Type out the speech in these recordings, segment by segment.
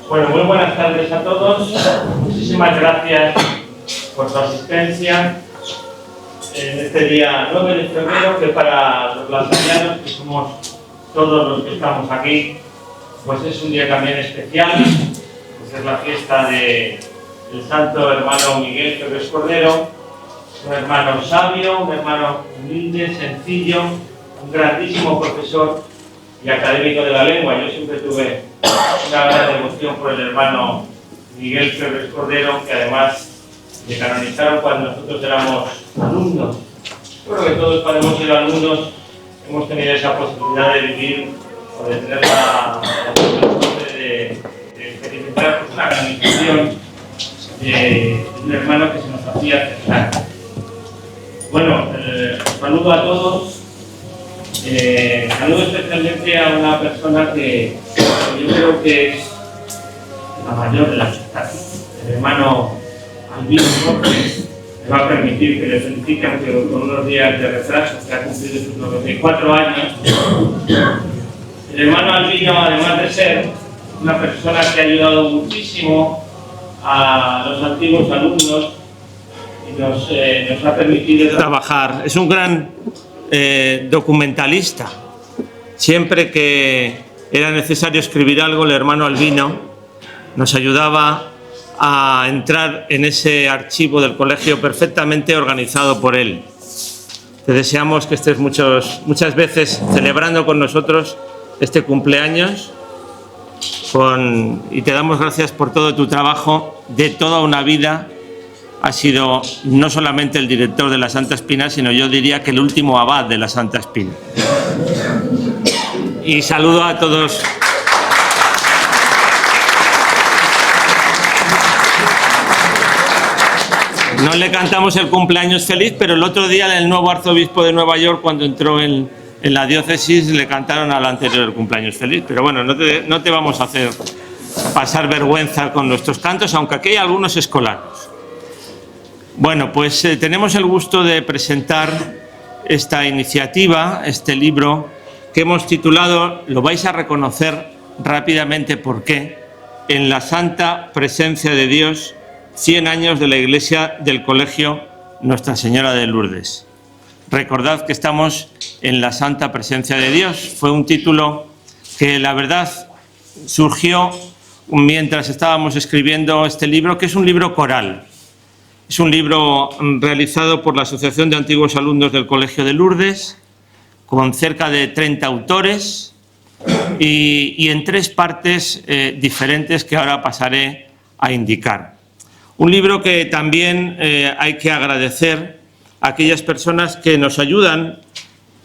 Bueno, muy buenas tardes a todos. Muchísimas gracias por su asistencia en este día 9 de febrero, que para los lasarianos, que somos todos los que estamos aquí, pues es un día también especial, pues es la fiesta del santo hermano Miguel Ferrer Cordero, un hermano sabio, un hermano humilde, sencillo, un grandísimo profesor y académico de la lengua. Yo siempre tuve una gran devoción por el hermano Miguel Ferrer Cordero, que además le canonizaron cuando nosotros éramos alumnos. Creo que todos cuando hemos sido alumnos hemos tenido esa posibilidad de vivir o de tener la suerte de experimentar una canonización de un hermano que se nos hacía cercano. Bueno, saludo a todos. Saludo especialmente a una persona que yo creo que es la mayor de las ciudades, el hermano Albino López. Me va a permitir que le felicite, aunque con unos días de retraso, que ha cumplido sus 94 años. El hermano Albino, además de ser una persona que ha ayudado muchísimo a los antiguos alumnos y nos ha permitido trabajar, es un gran documentalista. Siempre que era necesario escribir algo, el hermano Albino nos ayudaba a entrar en ese archivo del colegio perfectamente organizado por él. Te deseamos que estés muchas veces celebrando con nosotros este cumpleaños y te damos gracias por todo tu trabajo de toda una vida. Ha sido no solamente el director de la Santa Espina, sino yo diría que el último abad de la Santa Espina. Y saludo a todos. No le cantamos el cumpleaños feliz, pero el otro día el nuevo arzobispo de Nueva York, cuando entró en la diócesis, le cantaron al anterior el cumpleaños feliz. Pero bueno, no te vamos a hacer pasar vergüenza con nuestros cantos, aunque aquí hay algunos escolares. Bueno, pues tenemos el gusto de presentar esta iniciativa, este libro que hemos titulado, lo vais a reconocer rápidamente por qué, En la Santa Presencia de Dios, 100 años de la Iglesia del Colegio Nuestra Señora de Lourdes. Recordad que estamos en la Santa Presencia de Dios. Fue un título que la verdad surgió mientras estábamos escribiendo este libro, que es un libro coral. Es un libro realizado por la Asociación de Antiguos Alumnos del Colegio de Lourdes, con cerca de 30 autores y en 3 partes diferentes que ahora pasaré a indicar. Un libro que también hay que agradecer a aquellas personas que nos ayudan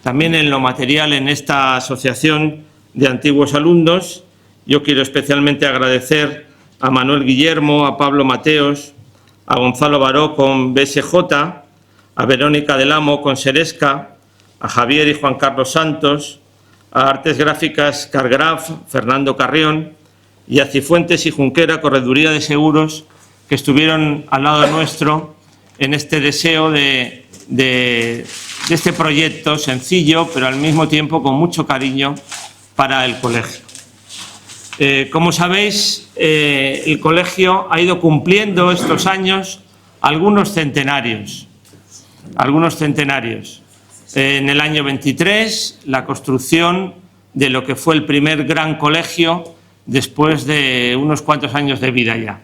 también en lo material en esta Asociación de Antiguos Alumnos. Yo quiero especialmente agradecer a Manuel Guillermo, a Pablo Mateos, a Gonzalo Baró con BSJ, a Verónica del Amo con Seresca, a Javier y Juan Carlos Santos, a Artes Gráficas Cargraf, Fernando Carrión, y a Cifuentes y Junquera, Correduría de Seguros, que estuvieron al lado nuestro en este deseo de este proyecto sencillo, pero al mismo tiempo con mucho cariño para el colegio. Como sabéis, el colegio ha ido cumpliendo estos años algunos centenarios. En el año 23, la construcción de lo que fue el primer gran colegio después de unos cuantos años de vida ya.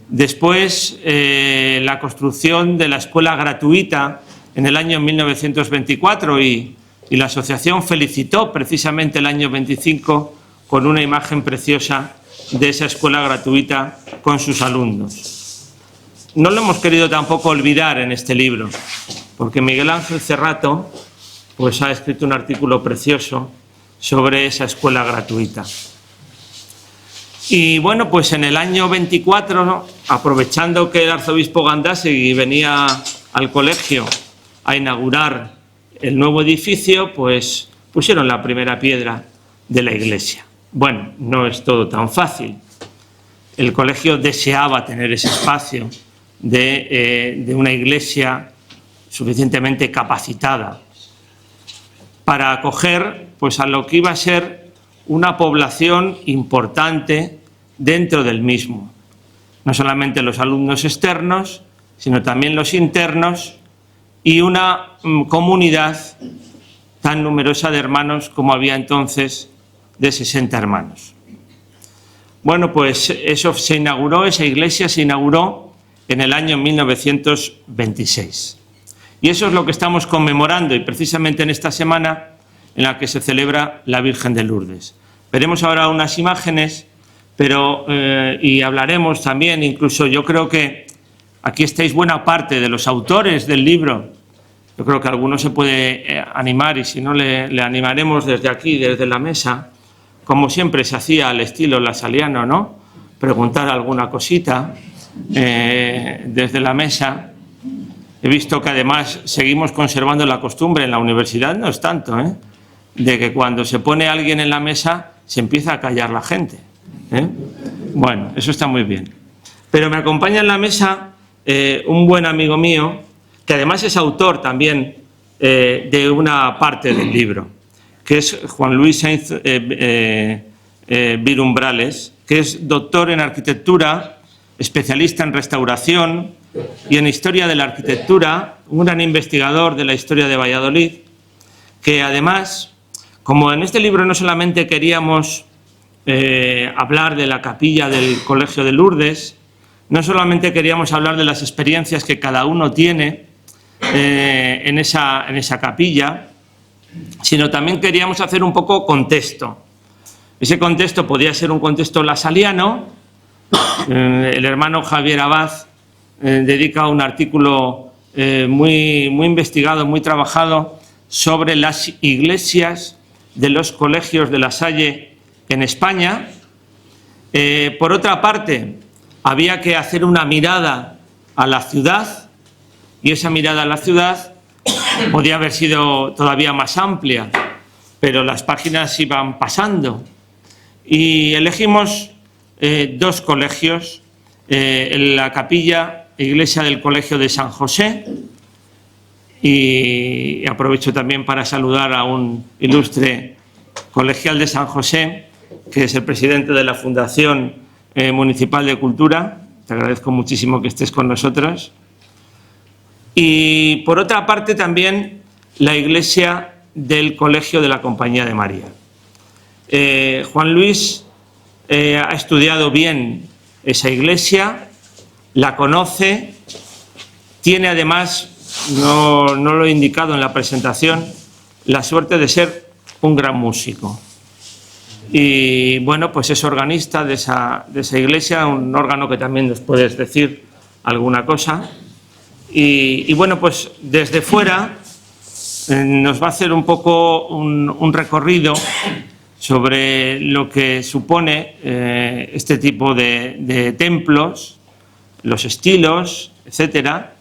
Después, la construcción de la escuela gratuita en el año 1924 y la asociación felicitó precisamente el año 25 con una imagen preciosa de esa escuela gratuita con sus alumnos. No lo hemos querido tampoco olvidar en este libro, porque Miguel Ángel Cerrato pues, ha escrito un artículo precioso sobre esa escuela gratuita. Y bueno, pues en el año 24, aprovechando que el arzobispo Gandásegui venía al colegio a inaugurar el nuevo edificio, pues pusieron la primera piedra de la iglesia. Bueno, no es todo tan fácil. El colegio deseaba tener ese espacio de una iglesia suficientemente capacitada para acoger pues, a lo que iba a ser una población importante dentro del mismo. No solamente los alumnos externos, sino también los internos y una comunidad tan numerosa de hermanos como había entonces, de 60 hermanos. Bueno, pues eso se inauguró, esa iglesia se inauguró en el año 1926. Y eso es lo que estamos conmemorando, y precisamente en esta semana en la que se celebra la Virgen de Lourdes. Veremos ahora unas imágenes, pero y hablaremos también, incluso yo creo que aquí estáis buena parte de los autores del libro. Yo creo que alguno se puede animar, y si no le animaremos desde aquí, desde la mesa, como siempre se hacía al estilo lasaliano, ¿no? Preguntar alguna cosita desde la mesa. He visto que además seguimos conservando la costumbre en la universidad, no es tanto, de que cuando se pone alguien en la mesa se empieza a callar la gente. Bueno, eso está muy bien. Pero me acompaña en la mesa un buen amigo mío, que además es autor también de una parte del libro, que es Juan Luis Sainz Virumbrales, que es doctor en arquitectura, especialista en restauración y en historia de la arquitectura, un gran investigador de la historia de Valladolid, que además, como en este libro no solamente queríamos hablar de la capilla del Colegio de Lourdes, no solamente queríamos hablar de las experiencias que cada uno tiene en esa capilla, sino también queríamos hacer un poco contexto. Ese contexto podía ser un contexto lasaliano. El hermano Javier Abad dedica un artículo muy investigado, muy trabajado sobre las iglesias de los colegios de La Salle en España. Por otra parte, había que hacer una mirada a la ciudad, y esa mirada a la ciudad podía haber sido todavía más amplia, pero las páginas iban pasando. Y elegimos dos colegios, la capilla e iglesia del Colegio de San José, y aprovecho también para saludar a un ilustre colegial de San José, que es el presidente de la Fundación Municipal de Cultura. Te agradezco muchísimo que estés con nosotros. Y por otra parte también la iglesia del Colegio de la Compañía de María. Juan Luis ha estudiado bien esa iglesia, la conoce, tiene además, no lo he indicado en la presentación, la suerte de ser un gran músico. Y bueno, pues es organista de esa iglesia, un órgano que también nos puedes decir alguna cosa. Y bueno, pues desde fuera nos va a hacer un poco un recorrido sobre lo que supone este tipo de templos, los estilos, etcétera.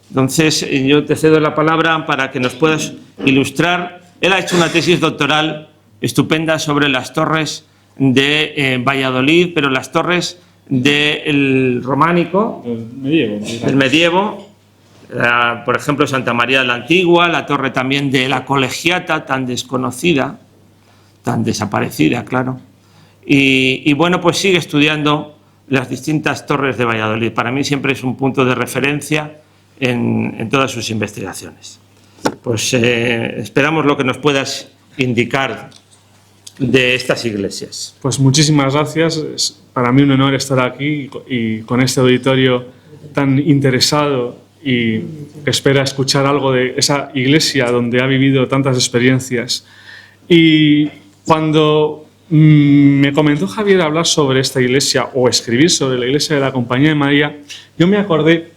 Entonces yo te cedo la palabra para que nos puedas ilustrar. Él ha hecho una tesis doctoral estupenda sobre las torres de Valladolid, pero las torres del románico, del medievo, por ejemplo Santa María de la Antigua, la torre también de la Colegiata, tan desconocida, tan desaparecida, claro. Y bueno, pues sigue estudiando las distintas torres de Valladolid. Para mí siempre es un punto de referencia en todas sus investigaciones. Pues esperamos lo que nos puedas indicar de estas iglesias. Pues muchísimas gracias. Es para mí un honor estar aquí y con este auditorio tan interesado y que espera escuchar algo de esa iglesia donde ha vivido tantas experiencias. Y cuando me comentó Javier hablar sobre esta iglesia o escribir sobre la iglesia de la Compañía de María, yo me acordé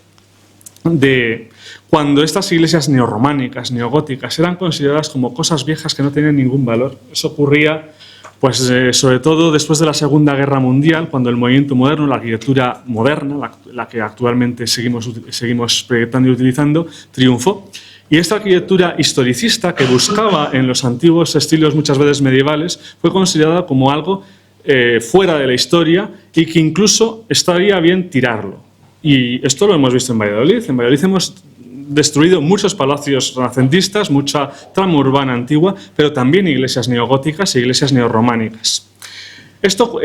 de cuando estas iglesias neorrománicas, neogóticas, eran consideradas como cosas viejas que no tenían ningún valor. Eso ocurría Pues sobre todo después de la Segunda Guerra Mundial, cuando el movimiento moderno, la arquitectura moderna, la que actualmente seguimos proyectando y utilizando, triunfó. Y esta arquitectura historicista, que buscaba en los antiguos estilos muchas veces medievales, fue considerada como algo fuera de la historia y que incluso estaría bien tirarlo. Y esto lo hemos visto en Valladolid. En Valladolid hemos destruido muchos palacios renacentistas, mucha trama urbana antigua, pero también iglesias neogóticas e iglesias neorrománicas. Esto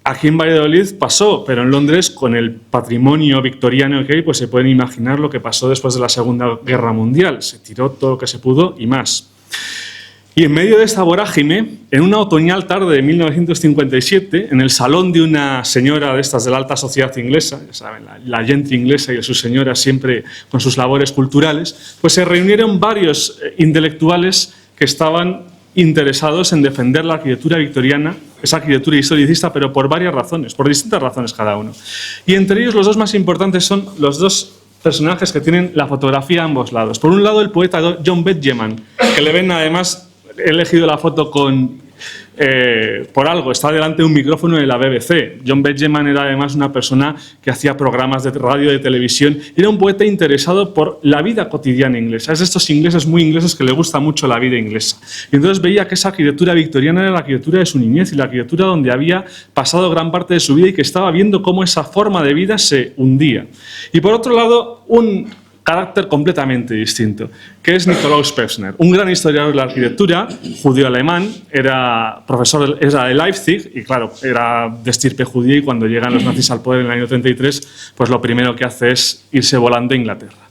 aquí en Valladolid pasó, pero en Londres, con el patrimonio victoriano que hay, pues se pueden imaginar lo que pasó después de la Segunda Guerra Mundial. Se tiró todo lo que se pudo y más. Y en medio de esta vorágine, en una otoñal tarde de 1957, en el salón de una señora de estas de la alta sociedad inglesa, ya saben, la gentry inglesa y sus señoras siempre con sus labores culturales, pues se reunieron varios intelectuales que estaban interesados en defender la arquitectura victoriana, esa arquitectura historicista, pero por varias razones, por distintas razones cada uno. Y entre ellos los dos más importantes son los dos personajes que tienen la fotografía a ambos lados. Por un lado, el poeta John Betjeman, que le ven además, he elegido la foto por algo, está delante de un micrófono de la BBC. John Betjeman era además una persona que hacía programas de radio, de televisión, era un poeta interesado por la vida cotidiana inglesa. Es de estos ingleses muy ingleses que le gusta mucho la vida inglesa. Y entonces veía que esa arquitectura victoriana era la arquitectura de su niñez y la arquitectura donde había pasado gran parte de su vida y que estaba viendo cómo esa forma de vida se hundía. Y por otro lado, un carácter completamente distinto, que es Nikolaus Pevsner, un gran historiador de la arquitectura, judío-alemán, era profesor de Leipzig y, claro, era de estirpe judía, y cuando llegan los nazis al poder en el año 33, pues lo primero que hace es irse volando a Inglaterra.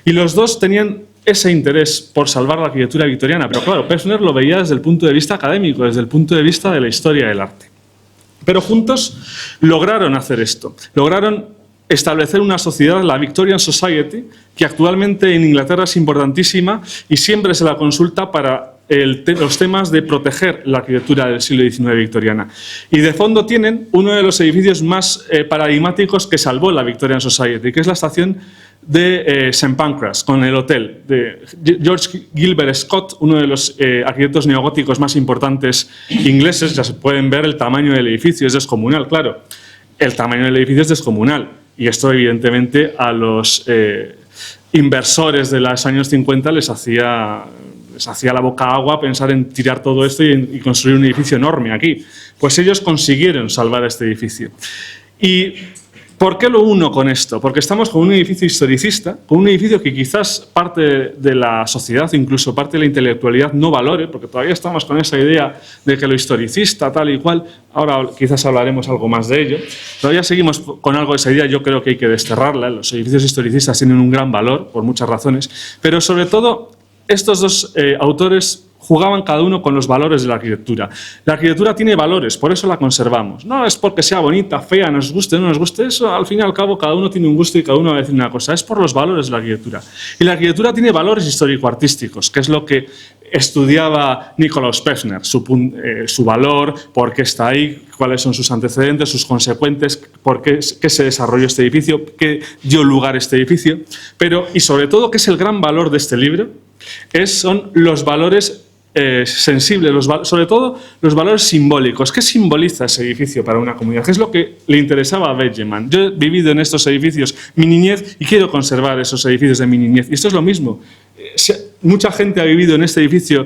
Y los dos tenían ese interés por salvar la arquitectura victoriana, pero claro, Pevsner lo veía desde el punto de vista académico, desde el punto de vista de la historia del arte. Pero juntos lograron hacer esto, lograron establecer una sociedad, la Victorian Society, que actualmente en Inglaterra es importantísima y siempre se la consulta para los temas de proteger la arquitectura del siglo XIX victoriana. Y de fondo tienen uno de los edificios más paradigmáticos que salvó la Victorian Society, que es la estación de St. Pancras, con el hotel de George Gilbert Scott, uno de los arquitectos neogóticos más importantes ingleses. Ya se pueden ver el tamaño del edificio, es descomunal, claro. El tamaño del edificio es descomunal. Y esto, evidentemente, a los inversores de los años 50 les hacía la boca agua pensar en tirar todo esto y construir un edificio enorme aquí. Pues ellos consiguieron salvar este edificio. ¿Y por qué lo uno con esto? Porque estamos con un edificio historicista, con un edificio que quizás parte de la sociedad, incluso parte de la intelectualidad, no valore, porque todavía estamos con esa idea de que lo historicista, tal y cual, ahora quizás hablaremos algo más de ello, todavía seguimos con algo de esa idea, yo creo que hay que desterrarla. Los edificios historicistas tienen un gran valor, por muchas razones, pero sobre todo estos dos autores jugaban cada uno con los valores de la arquitectura. La arquitectura tiene valores, por eso la conservamos. No es porque sea bonita, fea, nos guste o no nos guste, eso al fin y al cabo cada uno tiene un gusto y cada uno va a decir una cosa. Es por los valores de la arquitectura. Y la arquitectura tiene valores histórico-artísticos, que es lo que estudiaba Nikolaus Pevsner, su valor, por qué está ahí, cuáles son sus antecedentes, sus consecuentes, por qué se desarrolló este edificio, qué dio lugar a este edificio. Pero, y sobre todo, ¿qué es el gran valor de este libro? Son los valores sensibles, sobre todo los valores simbólicos. ¿Qué simboliza ese edificio para una comunidad? ¿Qué es lo que le interesaba a Betjeman? Yo he vivido en estos edificios mi niñez y quiero conservar esos edificios de mi niñez. Y esto es lo mismo. Mucha gente ha vivido en este edificio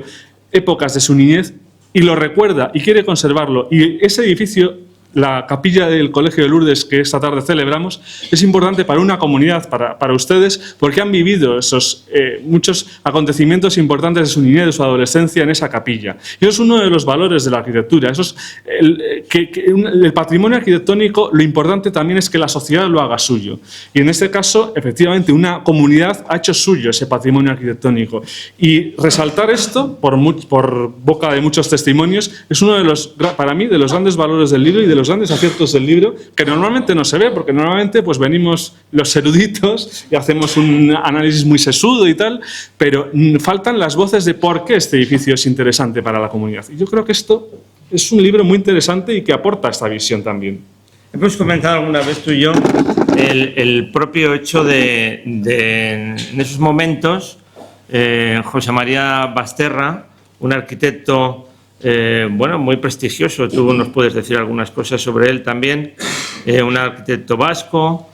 épocas de su niñez y lo recuerda y quiere conservarlo. Y ese edificio, la capilla del Colegio de Lourdes que esta tarde celebramos, es importante para una comunidad, para ustedes, porque han vivido esos muchos acontecimientos importantes de su niñez, de su adolescencia en esa capilla. Y eso es uno de los valores de la arquitectura. Eso es el patrimonio arquitectónico, lo importante también es que la sociedad lo haga suyo. Y en este caso, efectivamente, una comunidad ha hecho suyo ese patrimonio arquitectónico. Y resaltar esto, por boca de muchos testimonios, es uno de los, para mí, de los grandes valores del libro y de los grandes aciertos del libro, que normalmente no se ve, porque normalmente pues venimos los eruditos y hacemos un análisis muy sesudo y tal, pero faltan las voces de por qué este edificio es interesante para la comunidad. Y yo creo que esto es un libro muy interesante y que aporta esta visión también. Hemos comentado alguna vez tú y yo el propio hecho de en esos momentos, José María Basterra, un arquitecto bueno, muy prestigioso. Tú nos puedes decir algunas cosas sobre él también. Un arquitecto vasco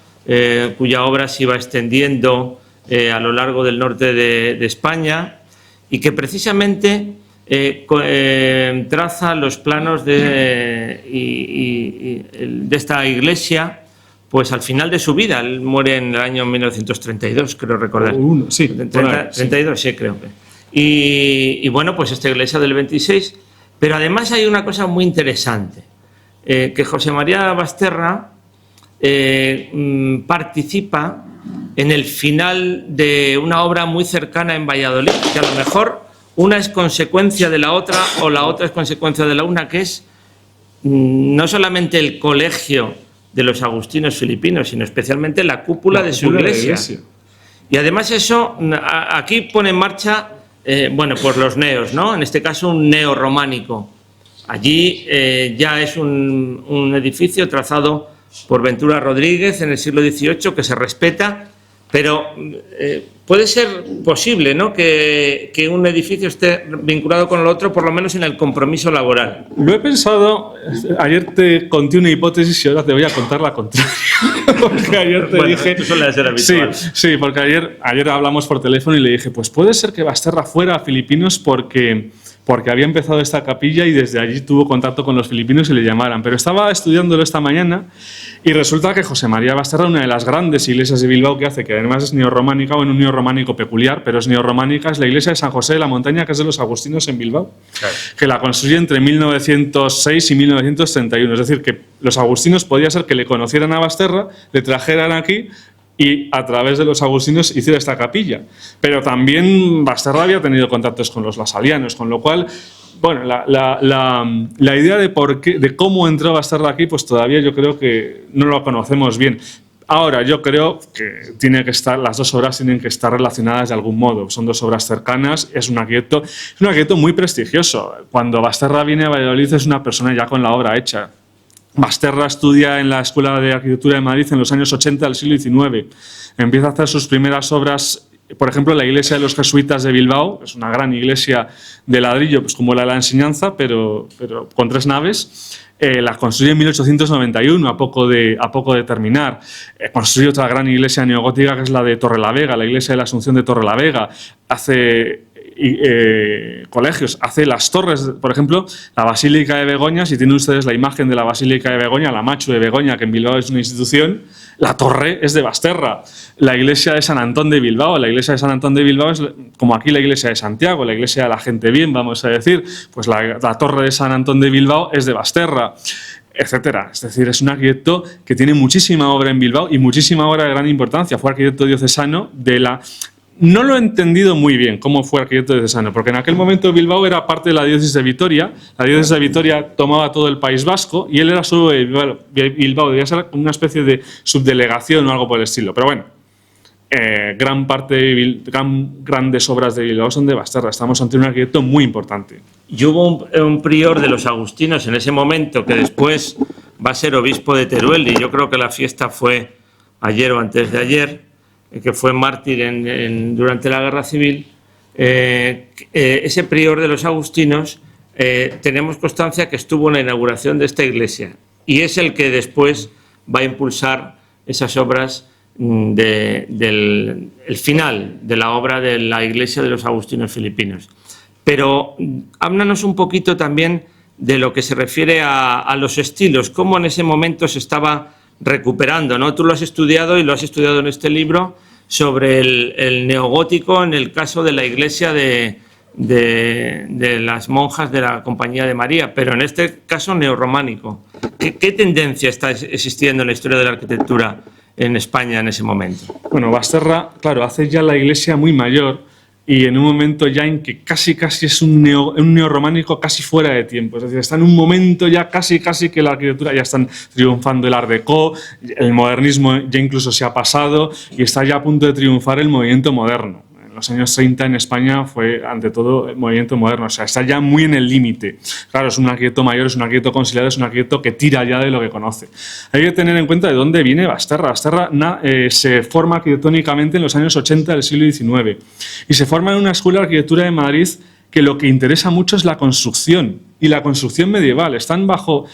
cuya obra se iba extendiendo a lo largo del norte de España y que precisamente traza los planos de esta iglesia pues al final de su vida. Él muere en el año 1932, creo recordar. Sí, 32, sí, creo. Y bueno, pues esta iglesia del 26. Pero además hay una cosa muy interesante, que José María Basterra participa en el final de una obra muy cercana en Valladolid, que a lo mejor una es consecuencia de la otra o la otra es consecuencia de la una, que es no solamente el colegio de los agustinos filipinos, sino especialmente la cúpula de su iglesia. Y además eso aquí pone en marcha, bueno, pues los neos, ¿no? En este caso un neorrománico. Allí ya es un edificio trazado por Ventura Rodríguez en el siglo XVIII que se respeta, pero puede ser posible, ¿no?, que un edificio esté vinculado con el otro, por lo menos en el compromiso laboral. Lo he pensado, ayer te conté una hipótesis y ahora te voy a contar la contraria. Porque ayer te dije... Eso suele ser habitual. Sí, porque ayer hablamos por teléfono y le dije, pues puede ser que Basterra fuera a Filipinos porque había empezado esta capilla y desde allí tuvo contacto con los filipinos y le llamaran. Pero estaba estudiándolo esta mañana y resulta que José María Basterra, una de las grandes iglesias de Bilbao que hace, que además es neorrománica, o en un neorrománico peculiar, pero es neorrománica, es la iglesia de San José de la Montaña, que es de los agustinos en Bilbao, claro, que la construye entre 1906 y 1931. Es decir, que los agustinos podía ser que le conocieran a Basterra, le trajeran aquí y a través de los agustinos hiciera esta capilla. Pero también Basterra había tenido contactos con los lasalianos, con lo cual, bueno, la idea de cómo entró Basterra aquí, pues todavía yo creo que no lo conocemos bien. Ahora, yo creo que las dos obras tienen que estar relacionadas de algún modo. Son dos obras cercanas, es un arquitecto muy prestigioso. Cuando Basterra viene a Valladolid es una persona ya con la obra hecha. Basterra estudia en la Escuela de Arquitectura de Madrid en los años 80 del siglo XIX. Empieza a hacer sus primeras obras, por ejemplo, la iglesia de los jesuitas de Bilbao, es una gran iglesia de ladrillo, pues como la enseñanza, pero con 3 naves. La construye en 1891, a poco de terminar. Construye otra gran iglesia neogótica, que es la de Torrelavega, la iglesia de la Asunción de Torrelavega. Hace colegios, hace las torres, por ejemplo, la Basílica de Begoña. Si tienen ustedes la imagen de la Basílica de Begoña, la Machu de Begoña, que en Bilbao es una institución, la torre es de Basterra. La iglesia de San Antón de Bilbao, la iglesia de San Antón de Bilbao es como aquí la iglesia de Santiago, la iglesia de la gente bien, vamos a decir, pues la torre de San Antón de Bilbao es de Basterra, etcétera. Es decir, es un arquitecto que tiene muchísima obra en Bilbao y muchísima obra de gran importancia. Fue arquitecto diocesano de la... No lo he entendido muy bien cómo fue arquitecto diocesano, porque en aquel momento Bilbao era parte de la diócesis de Vitoria. La diócesis de Vitoria tomaba todo el País Vasco y él era solo de Bilbao. Debía ser una especie de subdelegación o algo por el estilo. Pero bueno, grandes obras de Bilbao son de Basterra. Estamos ante un arquitecto muy importante. Y hubo un prior de los agustinos en ese momento que después va a ser obispo de Teruel, y yo creo que la fiesta fue ayer o antes de ayer, que fue mártir durante la Guerra Civil. Ese prior de los agustinos, tenemos constancia que estuvo en la inauguración de esta iglesia y es el que después va a impulsar esas obras del final de la obra de la iglesia de los agustinos filipinos. Pero háblanos un poquito también de lo que se refiere a los estilos, cómo en ese momento se estaba recuperando, ¿no? Tú lo has estudiado y lo has estudiado en este libro sobre el neogótico en el caso de la iglesia de las monjas de la Compañía de María, pero en este caso neorrománico. ¿Qué tendencia está existiendo en la historia de la arquitectura en España en ese momento? Bueno, Basterra, claro, hace ya la iglesia muy mayor y en un momento ya en que casi es un neorrománico casi fuera de tiempo. Es decir, está en un momento ya casi que la arquitectura ya están triunfando el Art Deco, el modernismo ya incluso se ha pasado y está ya a punto de triunfar el movimiento moderno. En los años 30 en España fue ante todo el movimiento moderno, o sea, está ya muy en el límite. Claro, es un arquitecto mayor, es un arquitecto consolidado, es un arquitecto que tira ya de lo que conoce. Hay que tener en cuenta de dónde viene Basterra. Basterra se forma arquitectónicamente en los años 80 del siglo XIX y se forma en una escuela de arquitectura de Madrid que lo que interesa mucho es la construcción. y la construcción medieval. Están bajo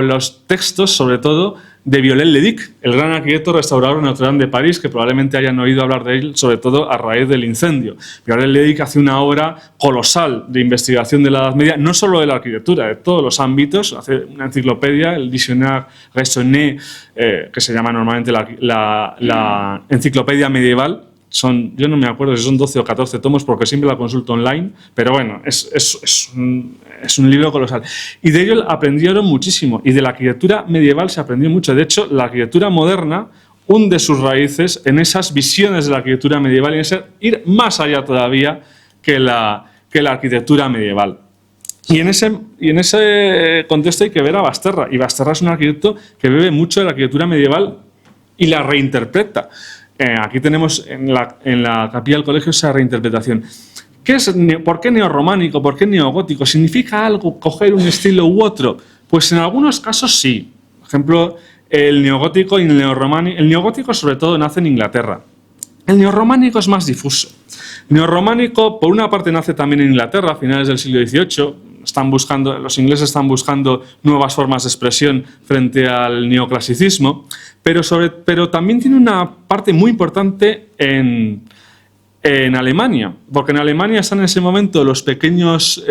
los textos, sobre todo, de Viollet-le-Duc, el gran arquitecto restaurador de Notre Dame de París, que probablemente hayan oído hablar de él, sobre todo a raíz del incendio. Viollet-le-Duc hace una obra colosal de investigación de la Edad Media, no solo de la arquitectura, de todos los ámbitos. Hace una enciclopedia, el Dictionnaire raisonné, que se llama normalmente la enciclopedia medieval. Yo no me acuerdo si son 12 o 14 tomos porque siempre la consulto online, pero bueno, es un libro colosal. Y de ello aprendieron muchísimo, y de la arquitectura medieval se aprendió mucho. De hecho, la arquitectura moderna hunde sus raíces en esas visiones de la arquitectura medieval y en ir más allá todavía que la arquitectura medieval. Y en ese contexto hay que ver a Basterra, y Basterra es un arquitecto que bebe mucho de la arquitectura medieval y la reinterpreta. Aquí tenemos en la capilla del colegio esa reinterpretación. ¿Por qué neorrománico? ¿Por qué neogótico? ¿Significa algo coger un estilo u otro? Pues en algunos casos sí. Por ejemplo, el neogótico y el neorrománico. El neogótico sobre todo nace en Inglaterra. El neorrománico es más difuso. El neorrománico, por una parte, nace también en Inglaterra a finales del siglo XVIII. Los ingleses están buscando nuevas formas de expresión frente al neoclasicismo, pero también tiene una parte muy importante en Alemania, porque en Alemania están en ese momento los pequeños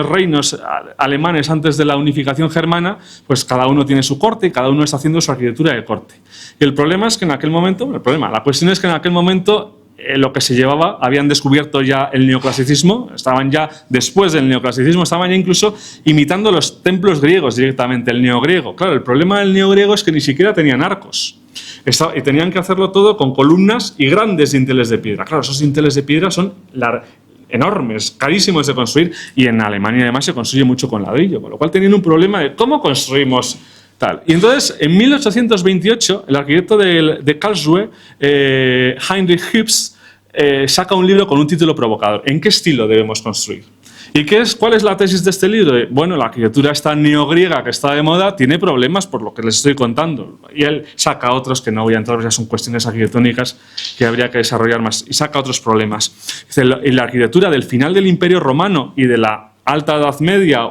reinos alemanes antes de la unificación germana, pues cada uno tiene su corte y cada uno está haciendo su arquitectura de corte. Y el problema es que en aquel momento, la cuestión es que en aquel momento lo que se llevaba, habían descubierto ya el neoclasicismo, estaban ya después del neoclasicismo, estaban ya incluso imitando los templos griegos directamente, el neogriego. Claro, el problema del neogriego es que ni siquiera tenían arcos. Y tenían que hacerlo todo con columnas y grandes dinteles de piedra. Claro, esos dinteles de piedra son enormes, carísimos de construir, y en Alemania además se construye mucho con ladrillo, con lo cual tenían un problema de cómo construimos tal. Y entonces, en 1828, el arquitecto de Karlsruhe, Heinrich Hübsch, saca un libro con un título provocador. ¿En qué estilo debemos construir? ¿Y cuál es la tesis de este libro? Bueno, la arquitectura esta neogriega que está de moda tiene problemas por lo que les estoy contando. Y él saca otros que no voy a entrar, ya son cuestiones arquitectónicas que habría que desarrollar más. Y saca otros problemas. Dice, la arquitectura del final del Imperio Romano y de la Alta Edad Media,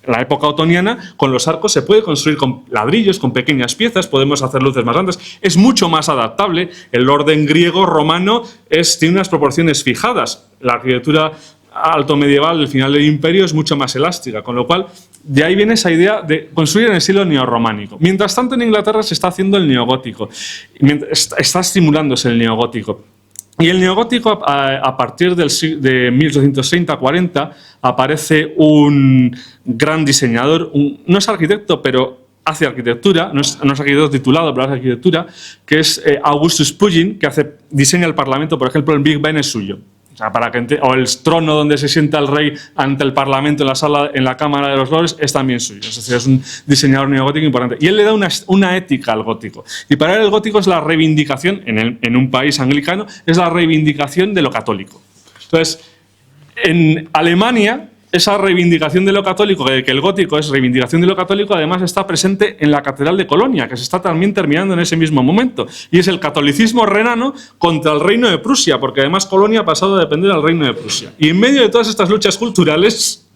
la época otoniana, con los arcos se puede construir con ladrillos, con pequeñas piezas, podemos hacer luces más grandes, es mucho más adaptable. El orden griego romano tiene unas proporciones fijadas. La arquitectura alto medieval del final del imperio es mucho más elástica, con lo cual de ahí viene esa idea de construir en estilo neorrománico. Mientras tanto, en Inglaterra se está haciendo el neogótico, está estimulándose el neogótico. Y el neogótico, a partir de 1830-40, aparece un gran diseñador, no es arquitecto, pero hace arquitectura, no es arquitecto titulado, pero hace arquitectura, que es Augustus Pugin, que diseña el Parlamento. Por ejemplo, el Big Ben es suyo. O sea, o el trono donde se sienta el rey ante el Parlamento, en la Cámara de los Lores, es también suyo. Es decir, es un diseñador neogótico importante. Y él le da una ética al gótico. Y para él el gótico es la reivindicación, en un país anglicano, es la reivindicación de lo católico. Entonces, en Alemania, esa reivindicación de lo católico, de que el gótico es reivindicación de lo católico, además está presente en la Catedral de Colonia, que se está también terminando en ese mismo momento. Y es el catolicismo renano contra el Reino de Prusia, porque además Colonia ha pasado a depender del Reino de Prusia. Y en medio de todas estas luchas culturales,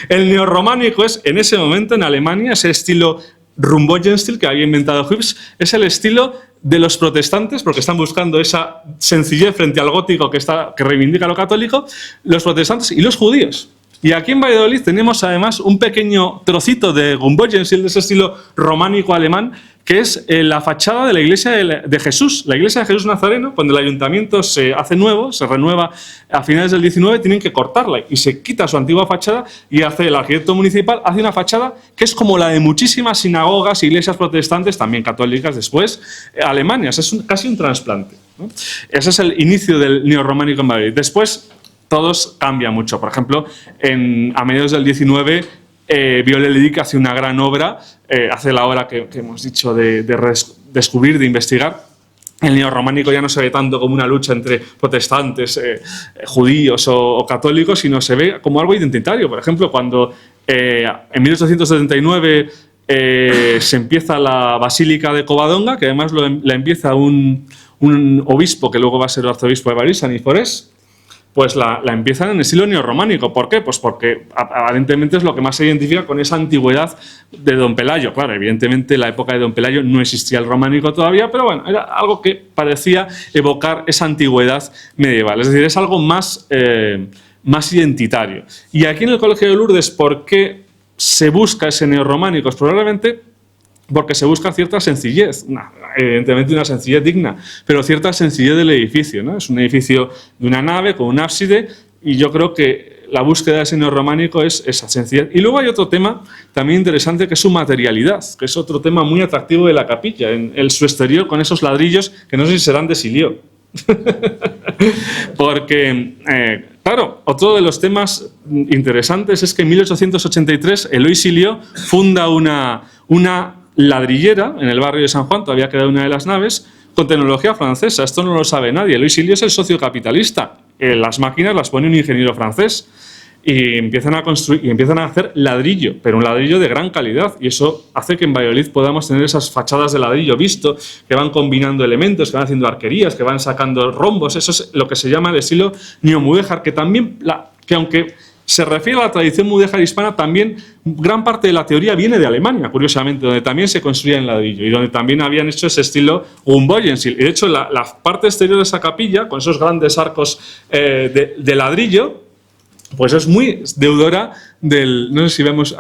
el neorrománico es, en ese momento en Alemania, ese estilo Rundbogenstil que había inventado Hübsch, es el estilo de los protestantes, porque están buscando esa sencillez frente al gótico que reivindica lo católico, los protestantes y los judíos. Y aquí en Valladolid tenemos además un pequeño trocito de Rundbogenstil, de ese estilo románico alemán, que es la fachada de la iglesia de Jesús. La iglesia de Jesús Nazareno, cuando el ayuntamiento se hace nuevo, se renueva a finales del 19, tienen que cortarla y se quita su antigua fachada y el arquitecto municipal hace una fachada que es como la de muchísimas sinagogas, iglesias protestantes, también católicas después, alemanas. Es casi un trasplante, ¿no? Ese es el inicio del neorrománico en Valladolid. Después todos cambia mucho. Por ejemplo, a mediados del 19, Viollet-le-Duc hace una gran obra, hace la obra que hemos dicho de descubrir, de investigar. El neorrománico ya no se ve tanto como una lucha entre protestantes, judíos o católicos, sino se ve como algo identitario. Por ejemplo, cuando en 1879 se empieza la Basílica de Covadonga, que además la empieza un obispo que luego va a ser el arzobispo de París, San Forés. pues la empiezan en estilo neorrománico. ¿Por qué? Pues porque aparentemente es lo que más se identifica con esa antigüedad de Don Pelayo. Claro, evidentemente en la época de Don Pelayo no existía el románico todavía, pero bueno, era algo que parecía evocar esa antigüedad medieval. Es decir, es algo más identitario. Y aquí en el Colegio de Lourdes, ¿por qué se busca ese neorrománico? Pues probablemente porque se busca cierta sencillez, evidentemente una sencillez digna, pero cierta sencillez del edificio, ¿no? Es un edificio de una nave con un ábside y yo creo que la búsqueda de ese neorrománico es esa sencillez. Y luego hay otro tema también interesante que es su materialidad, que es otro tema muy atractivo de la capilla, en su exterior con esos ladrillos que no sé si serán de Silió. Porque, claro, otro de los temas interesantes es que en 1883 Eloy Silió funda una ladrillera en el barrio de San Juan, todavía queda una de las naves, con tecnología francesa. Esto no lo sabe nadie. Eloy Silió es el socio capitalista. Las máquinas las pone un ingeniero francés y empiezan a construir y empiezan a hacer ladrillo, pero un ladrillo de gran calidad. Y eso hace que en Valladolid podamos tener esas fachadas de ladrillo visto, que van combinando elementos, que van haciendo arquerías, que van sacando rombos. Eso es lo que se llama el estilo neomudéjar, que también, que aunque se refiere a la tradición mudéjar hispana, también gran parte de la teoría viene de Alemania, curiosamente, donde también se construía en ladrillo y donde también habían hecho ese estilo Gumbauenstil. Y de hecho, la parte exterior de esa capilla, con esos grandes arcos de ladrillo, pues es muy deudora del... No sé si vemos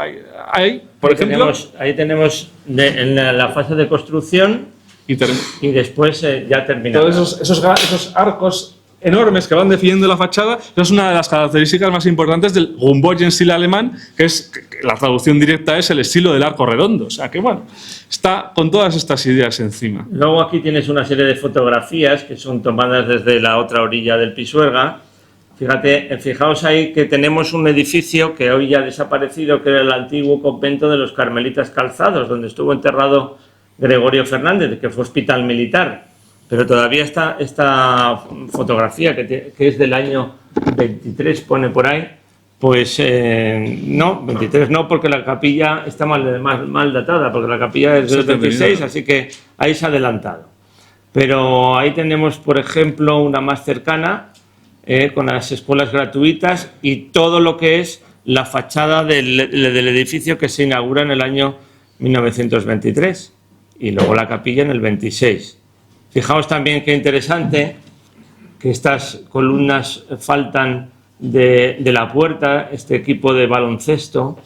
ahí por ejemplo... Ahí tenemos en la fase de construcción y después ya terminado. Todos esos arcos enormes que van definiendo la fachada, es una de las características más importantes del Gumbauenstil alemán, que es que la traducción directa es el estilo del arco redondo. O sea que, bueno, está con todas estas ideas encima. Luego aquí tienes una serie de fotografías que son tomadas desde la otra orilla del Pisuerga. Fijaos ahí que tenemos un edificio que hoy ya ha desaparecido, que era el antiguo convento de los Carmelitas Calzados, donde estuvo enterrado Gregorio Fernández, que fue hospital militar. Pero todavía está esta fotografía, que es del año 23, pone por ahí, pues no, 23 no, porque la capilla está mal datada, porque la capilla es del 26, así que ahí se ha adelantado. Pero ahí tenemos, por ejemplo, una más cercana, con las escuelas gratuitas y todo lo que es la fachada del edificio que se inaugura en el año 1923 y luego la capilla en el 26. Fijaos también qué interesante que estas columnas faltan de la puerta, este equipo de baloncesto,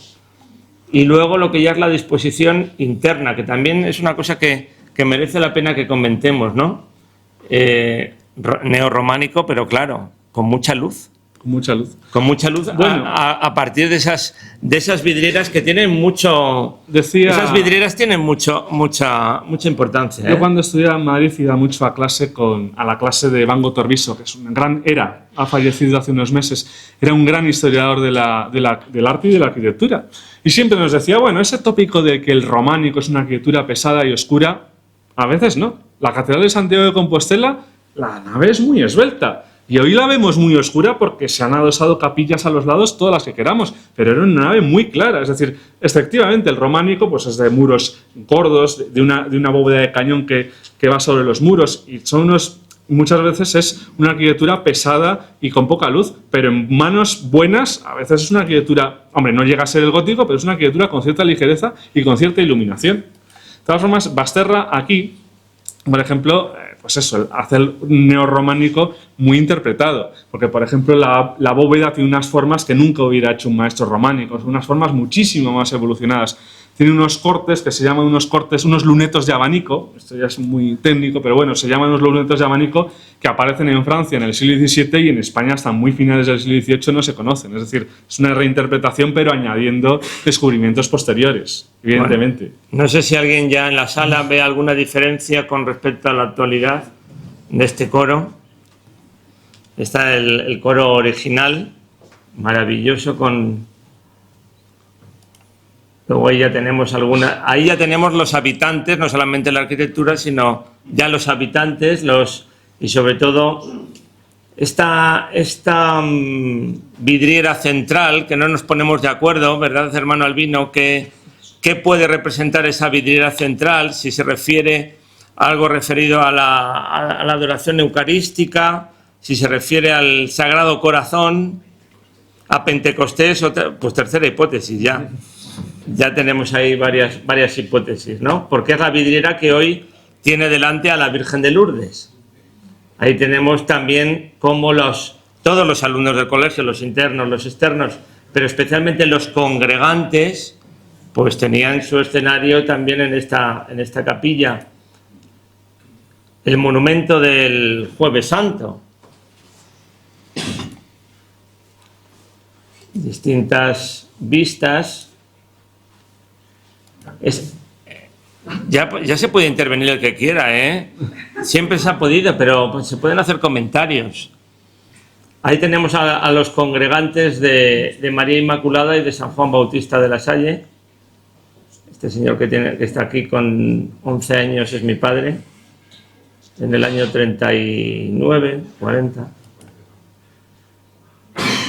y luego lo que ya es la disposición interna, que también es una cosa que merece la pena que comentemos, ¿no? Neorrománico, pero claro, con mucha luz. Con mucha luz. Con mucha luz, bueno, a partir de esas vidrieras que tienen mucho... Esas vidrieras tienen mucha importancia. Yo cuando estudiaba en Madrid iba mucho a la clase de Vango Torviso, que es ha fallecido hace unos meses, era un gran historiador del arte y de la arquitectura. Y siempre nos decía, bueno, ese tópico de que el románico es una arquitectura pesada y oscura, a veces no. La Catedral de Santiago de Compostela, la nave es muy esbelta. Y hoy la vemos muy oscura porque se han adosado capillas a los lados, todas las que queramos, pero era una nave muy clara. Es decir, efectivamente, el románico pues es de muros gordos, de una bóveda de cañón que va sobre los muros, y muchas veces es una arquitectura pesada y con poca luz, pero en manos buenas a veces es una arquitectura, hombre, no llega a ser el gótico, pero es una arquitectura con cierta ligereza y con cierta iluminación. De todas formas, Basterra aquí, por ejemplo, pues eso, hace el neorrománico muy interpretado, porque por ejemplo la bóveda tiene unas formas que nunca hubiera hecho un maestro románico, unas formas muchísimo más evolucionadas. Tiene unos cortes que se llaman unos lunetos de abanico, esto ya es muy técnico, pero bueno, se llaman unos lunetos de abanico que aparecen en Francia en el siglo XVII y en España hasta muy finales del siglo XVIII no se conocen. Es decir, es una reinterpretación pero añadiendo descubrimientos posteriores, evidentemente. Bueno, no sé si alguien ya en la sala ve alguna diferencia con respecto a la actualidad de este coro. Está el coro original, maravilloso con... Luego ahí ya tenemos ahí ya tenemos los habitantes, no solamente la arquitectura, sino ya los habitantes, y sobre todo esta vidriera central, que no nos ponemos de acuerdo, ¿verdad, hermano Albino? ¿Qué puede representar esa vidriera central? Si se refiere a algo referido a la adoración eucarística, si se refiere al Sagrado Corazón, a Pentecostés, pues tercera hipótesis ya. Ya tenemos ahí varias hipótesis, ¿no? Porque es la vidriera que hoy tiene delante a la Virgen de Lourdes. Ahí tenemos también cómo todos los alumnos del colegio, los internos, los externos, pero especialmente los congregantes, pues tenían su escenario también en esta capilla. El monumento del Jueves Santo. Distintas vistas. Ya se puede intervenir el que quiera, ¿eh? Siempre se ha podido, pero pues, se pueden hacer comentarios. Ahí tenemos a los congregantes de María Inmaculada y de San Juan Bautista de la Salle. Este señor que está aquí con 11 años es mi padre, en el año 39, 40.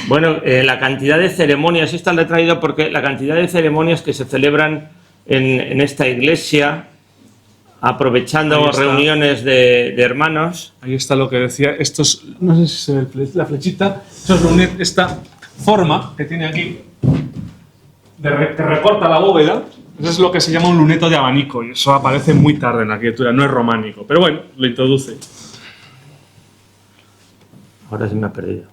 Bueno, la cantidad de ceremonias, esta la he traído porque la cantidad de ceremonias que se celebran en esta iglesia, aprovechando reuniones de hermanos. Ahí está lo que decía, estos, no sé si se ve la flechita, esta forma que tiene aquí, que recorta la bóveda, eso es lo que se llama un luneto de abanico, y eso aparece muy tarde en la arquitectura, no es románico, pero bueno, lo introduce. Ahora se me ha perdido.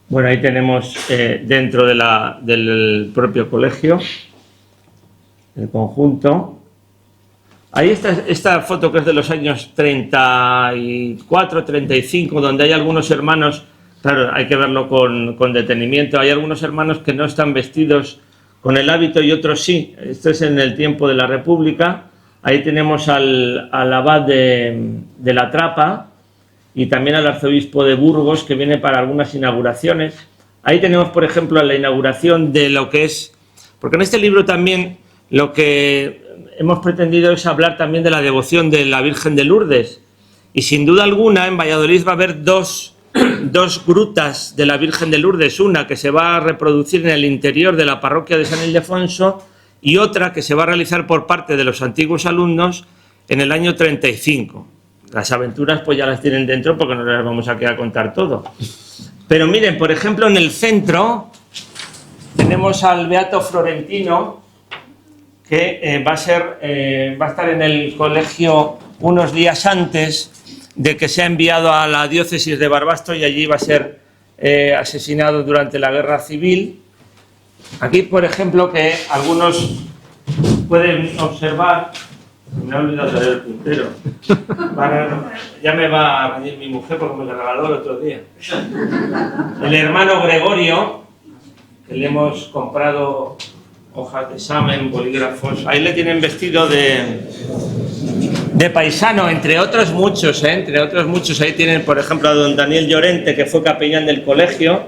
Bueno, ahí tenemos dentro del propio colegio el conjunto. Ahí está esta foto que es de los años 34, 35, donde hay algunos hermanos, claro, hay que verlo con detenimiento, hay algunos hermanos que no están vestidos con el hábito y otros sí. Esto es en el tiempo de la República. Ahí tenemos al abad de la Trapa, y también al arzobispo de Burgos, que viene para algunas inauguraciones. Ahí tenemos, por ejemplo, la inauguración de lo que es... Porque en este libro también lo que hemos pretendido es hablar también de la devoción de la Virgen de Lourdes. Y sin duda alguna en Valladolid va a haber dos grutas de la Virgen de Lourdes. Una que se va a reproducir en el interior de la parroquia de San Ildefonso y otra que se va a realizar por parte de los antiguos alumnos en el año 35. Las aventuras pues ya las tienen dentro porque no les vamos aquí a contar todo. Pero miren, por ejemplo, en el centro tenemos al Beato Florentino, que va a estar en el colegio unos días antes de que sea enviado a la diócesis de Barbastro y allí va a ser asesinado durante la Guerra Civil. Aquí, por ejemplo, que algunos pueden observar... Me he olvidado de leer el puntero. Ya me va a reñir mi mujer porque me lo regaló el otro día. El hermano Gregorio, que le hemos comprado hojas de examen, bolígrafos. Ahí le tienen vestido de paisano, entre otros muchos, ¿eh? Entre otros muchos. Ahí tienen, por ejemplo, a don Daniel Llorente, que fue capellán del colegio.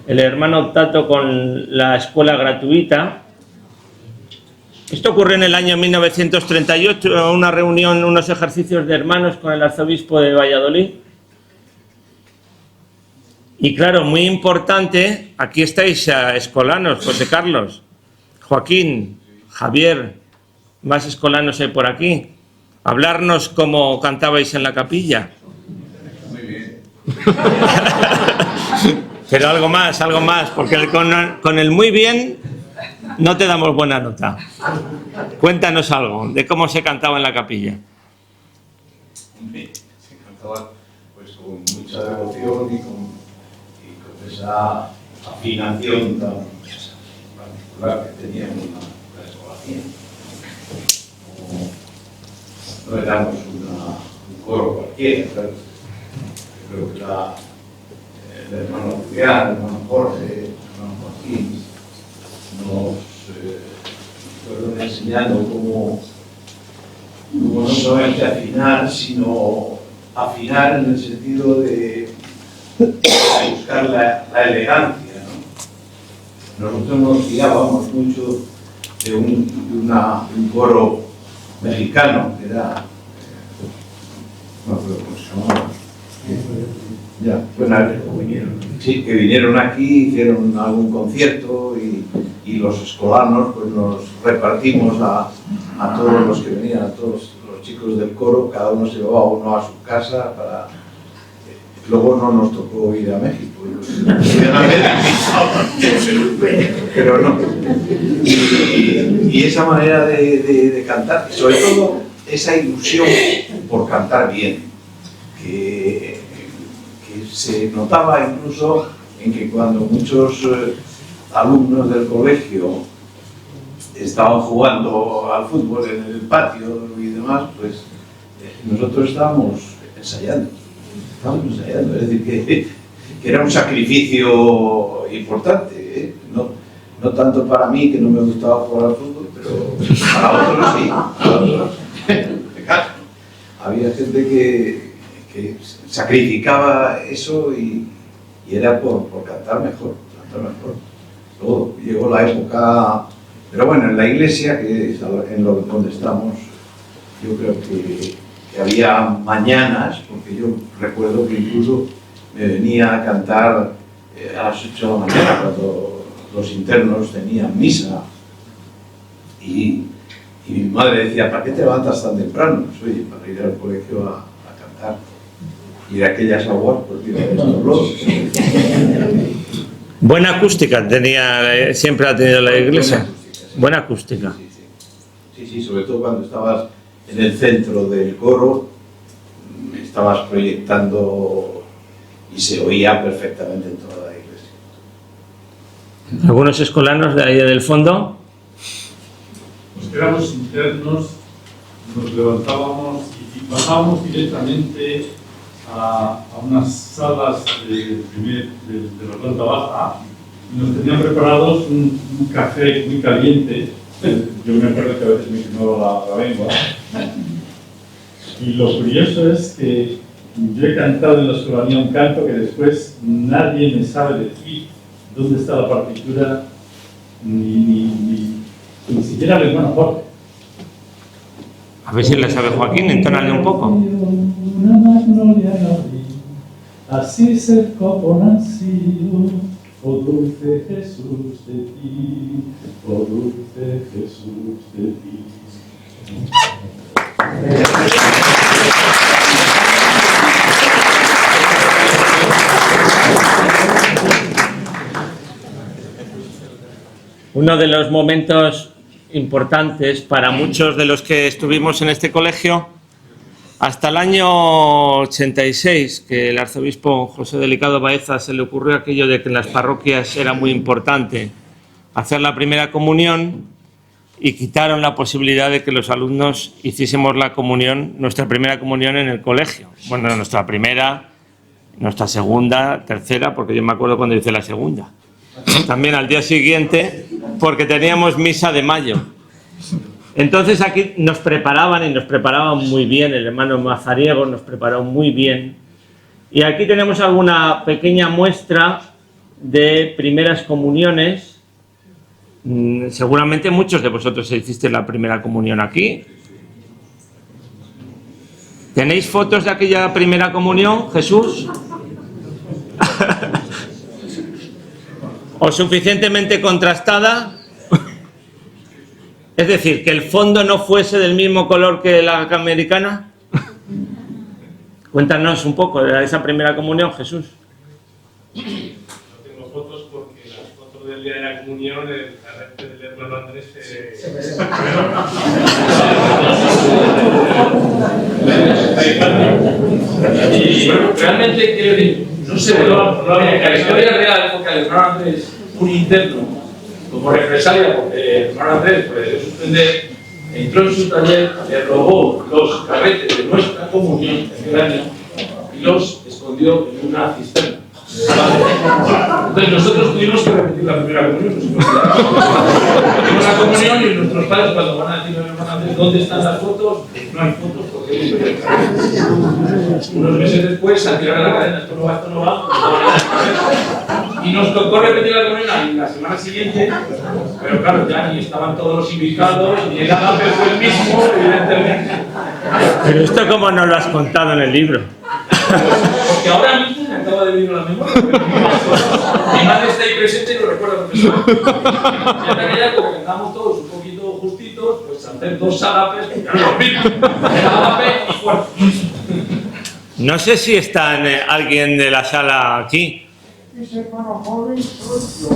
El hermano Tato con la escuela gratuita. Esto ocurrió en el año 1938, una reunión, unos ejercicios de hermanos con el arzobispo de Valladolid. Y claro, muy importante, aquí estáis escolanos, José Carlos, Joaquín, Javier, más escolanos hay por aquí. Hablarnos cómo cantabais en la capilla. Muy bien. Pero algo más, porque con el muy bien no te damos buena nota. Cuéntanos algo de cómo se cantaba en la capilla. Se cantaba pues con mucha devoción y con esa afinación tan particular que teníamos la escolación. No éramos un coro cualquiera, claro. Yo creo que el hermano Julián, el hermano Jorge, el hermano Joaquín nos fueron enseñando cómo no solamente afinar, sino afinar en el sentido de buscar la elegancia, ¿no? Nosotros nos guiábamos mucho de un coro mexicano que era, no sé cómo se llamaba, ya, sí, que vinieron aquí, hicieron algún concierto y los escolanos pues nos repartimos a todos los que venían, a todos los chicos del coro, cada uno se llevaba uno a su casa para... Luego no nos tocó ir a México, pero no. Y esa manera de cantar, sobre todo esa ilusión por cantar bien, que se notaba incluso en que cuando muchos alumnos del colegio estaban jugando al fútbol en el patio y demás, pues nosotros estábamos ensayando. Es decir, que era un sacrificio importante, ¿eh? No tanto para mí, que no me gustaba jugar al fútbol, pero para otros sí. Para otros. Había gente que sacrificaba eso y era por cantar mejor. Luego llegó la época, pero bueno, en la iglesia, que es donde estamos, yo creo que había mañanas, porque yo recuerdo que incluso me venía a cantar a las 8 de la mañana cuando los internos tenían misa y mi madre decía, ¿para qué te levantas tan temprano? Pues, oye, para ir al colegio a cantar. Y de aquellas aguas, pues iba a estos lodos. Buena acústica siempre ha tenido la iglesia. Buena acústica. Sí, sobre todo cuando estabas en el centro del coro, estabas proyectando y se oía perfectamente en toda la iglesia. ¿Algunos escolanos de ahí del fondo? Los que éramos internos nos levantábamos y bajábamos directamente a unas salas de la planta baja y nos tenían preparados un café muy caliente. Yo me acuerdo que a veces me quemaba la lengua. Y lo curioso es que yo he cantado en la escolanía un canto que después nadie me sabe decir dónde está la partitura, ni siquiera el hermano Jorge. A ver si le sabe Joaquín, entónale un poco. Una magnolia nací, así cerca por nacido, oh dulce Jesús de ti, oh dulce Jesús de ti. Uno de los momentos importantes para muchos de los que estuvimos en este colegio, hasta el año 86, que el arzobispo José Delicado Baeza se le ocurrió aquello de que en las parroquias era muy importante hacer la primera comunión y quitaron la posibilidad de que los alumnos hiciésemos la comunión, nuestra primera comunión en el colegio. Bueno, nuestra primera, nuestra segunda, tercera, porque yo me acuerdo cuando hice la segunda. También al día siguiente, porque teníamos misa de mayo. Entonces aquí nos preparaban y nos preparaban muy bien, el hermano Mazariego nos preparó muy bien. Y aquí tenemos alguna pequeña muestra de primeras comuniones. Seguramente muchos de vosotros hicisteis la primera comunión aquí. ¿Tenéis fotos de aquella primera comunión, Jesús? ¿O suficientemente contrastada? Es decir, que el fondo no fuese del mismo color que la americana. Cuéntanos un poco de esa primera comunión, Jesús. No tengo fotos porque las fotos del día de la comunión, el carácter del hermano Andrés y realmente quiero decir, no sé, la historia real, porque el hermano Andrés, un interno, como represalia, porque el hermano Andrés, pues de suspender, entró en su taller, le robó los carretes de nuestra comunión en el año y los escondió en una cisterna. Entonces nosotros tuvimos que repetir la primera comunión. Tuvimos la comunión y nuestros padres, cuando van a decir ¿dónde están las fotos? No hay fotos porque unos meses después salieron a la cadena, esto no va. Y nos tocó repetir la comunión y la semana siguiente, pero claro, ya ni estaban todos los invitados, ni el agape fue el mismo, evidentemente. Pero esto, ¿cómo no lo has contado en el libro? Porque ahora mismo me acaba de venir a la memoria. Mi madre está ahí presente y lo recuerda perfectamente. Y en aquella época que andábamos todos un poquito justitos, pues Santa hacer 2 ságapes, pero no es lo mismo. Ágape y fuerza. No sé si está alguien de la sala aquí. Ese hermano joven soy yo.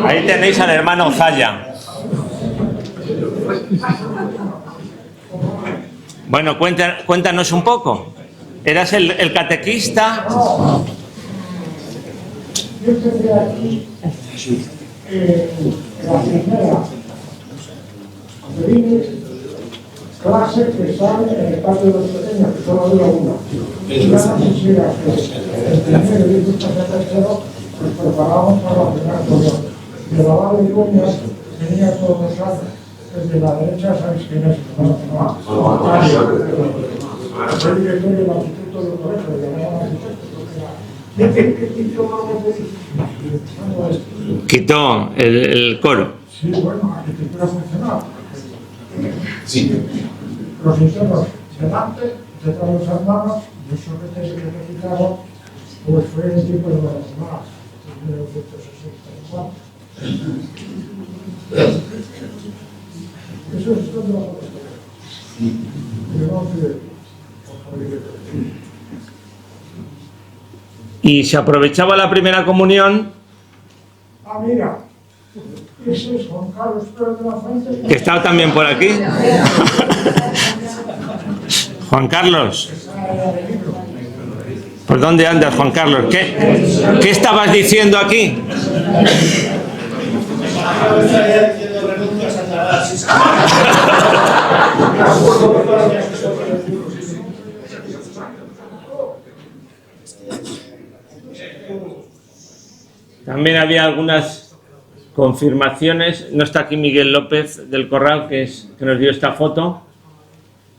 Ahí tenéis al hermano Zaya. Bueno, cuéntanos un poco. ¿Eras el catequista? Yo empecé aquí la primera donde vine, clase que sale en el patio de los pequeños, que solo había una. Y ya no sé si era el primero y el tercero, nos preparábamos para la primera comunión. De la base de cuñas tenía todos los años. Desde la derecha, ¿sabéis quién es? No. Soy director del Instituto del Colegio, le llamaban arquitecto. ¿Qué quitó algo de Quitó el coro. Sí, bueno, arquitectura funcional. Sí. Los internos delante, detrás de los hermanos, y eso que te quitaron, pues fue el tiempo de los hermanos, en 1964. Eso es todo lo que Y se aprovechaba la primera comunión, Ah, mira, ese es Juan Carlos Pérez de la Fuente. que estaba también por aquí. Juan Carlos. ¿Por dónde andas, Juan Carlos? ¿Qué estabas diciendo aquí? También había algunas confirmaciones. No está aquí Miguel López del Corral, que nos dio esta foto.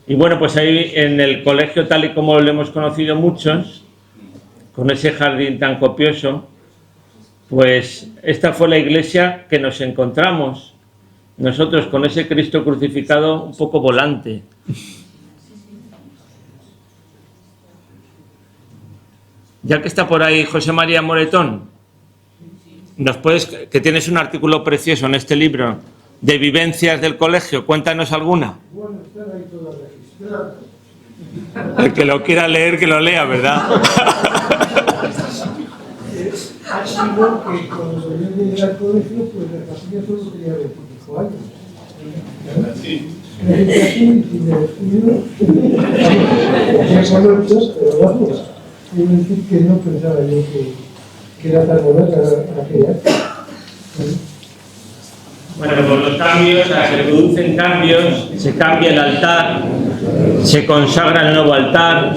Y bueno, pues ahí en el colegio, tal y como lo hemos conocido muchos, con ese jardín tan copioso, pues esta fue la iglesia que nos encontramos nosotros con ese Cristo crucificado un poco volante. Ya que está por ahí José María Moretón, que tienes un artículo precioso en este libro de vivencias del colegio, cuéntanos alguna. Bueno, están ahí todas registradas. El que lo quiera leer, que lo lea, ¿verdad? Ha sido que cuando yo llegué al colegio, pues la casilla solo tenía 25 años. Me dije así y me despido. Ya conozco, pero vamos, quiero decir que no pensaba yo que era tan moderna aquella. Bueno, con los cambios, se producen cambios, se cambia el altar, se consagra el nuevo altar.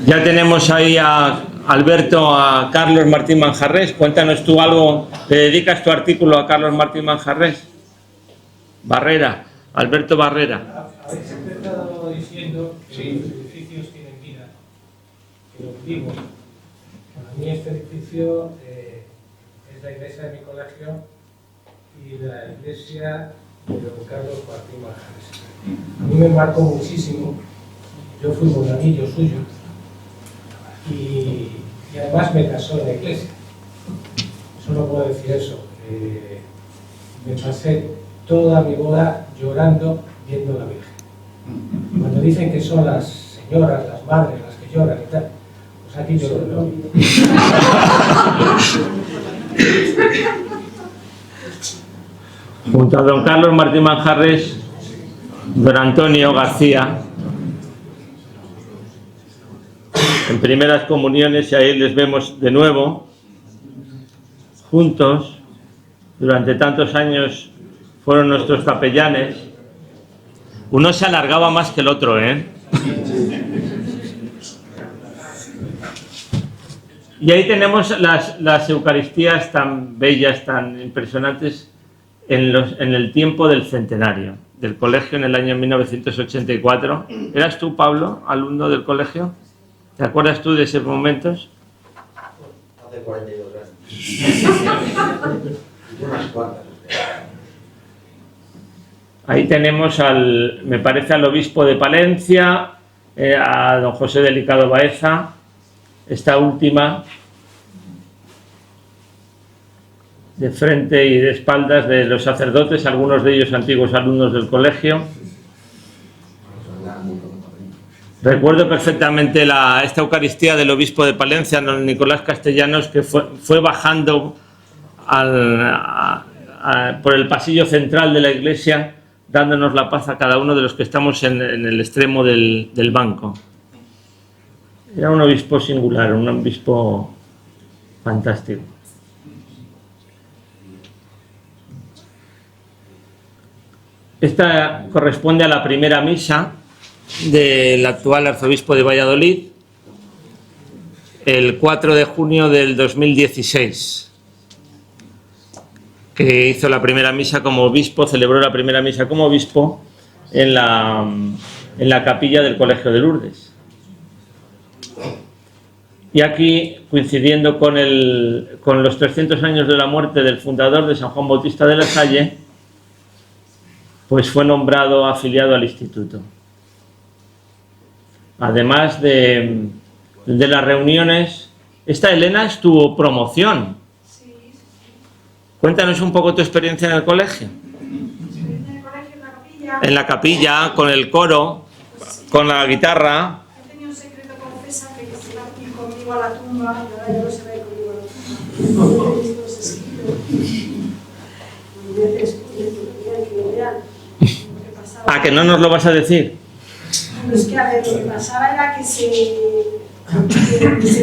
Ya tenemos ahí a Alberto, a Carlos Martín Manjarrés. Cuéntanos tú algo, ¿te dedicas tu artículo a Carlos Martín Manjarrés? Barrera, Alberto Barrera. Habéis empezado diciendo que los edificios tienen vida, que los vivos. Para mí este edificio es la iglesia de mi colegio y la iglesia de don Carlos Martín Manjarrés. A mí me marcó muchísimo. Yo fui monaguillo suyo y además me casó en la iglesia. Solo puedo decir eso. Me pasé toda mi boda llorando viendo a la Virgen. Cuando dicen que son las señoras, las madres, las que lloran y tal, pues aquí lloro yo. Junto a don Carlos Martín Manjarrés, don Antonio García, en primeras comuniones, y ahí les vemos de nuevo, juntos, durante tantos años fueron nuestros capellanes. Uno se alargaba más que el otro, ¿eh? Y ahí tenemos las Eucaristías tan bellas, tan impresionantes en el tiempo del centenario del colegio en el año 1984. ¿Eras tú, Pablo, alumno del colegio? ¿Te acuerdas tú de esos momentos? Hace 42 años. Unas cuantas. Ahí tenemos me parece al obispo de Palencia, a don José Delicado Baeza, esta última. de frente y de espaldas de los sacerdotes, algunos de ellos antiguos alumnos del colegio. Recuerdo perfectamente esta Eucaristía del obispo de Palencia, don Nicolás Castellanos, que fue bajando por el pasillo central de la iglesia, dándonos la paz a cada uno de los que estamos en el extremo del banco. Era un obispo singular, un obispo fantástico. Esta corresponde a la primera misa del actual arzobispo de Valladolid, el 4 de junio del 2016, que hizo la primera misa como obispo, celebró la primera misa como obispo en la capilla del Colegio de Lourdes. Y aquí, coincidiendo con los 300 años de la muerte del fundador de San Juan Bautista de la Salle, pues fue nombrado afiliado al instituto. Además de las reuniones, esta Elena estuvo promoción. Cuéntanos un poco tu experiencia en el colegio. En la capilla, con el coro, con la guitarra. He tenido un secreto con César que se iba a ir conmigo a la tumba y ahora ya no se va a ir conmigo a la tumba. He visto los escritos. Y veces que vean lo que pasaba. ¿A que no nos lo vas a decir? Es que, a ver, lo que pasaba era que se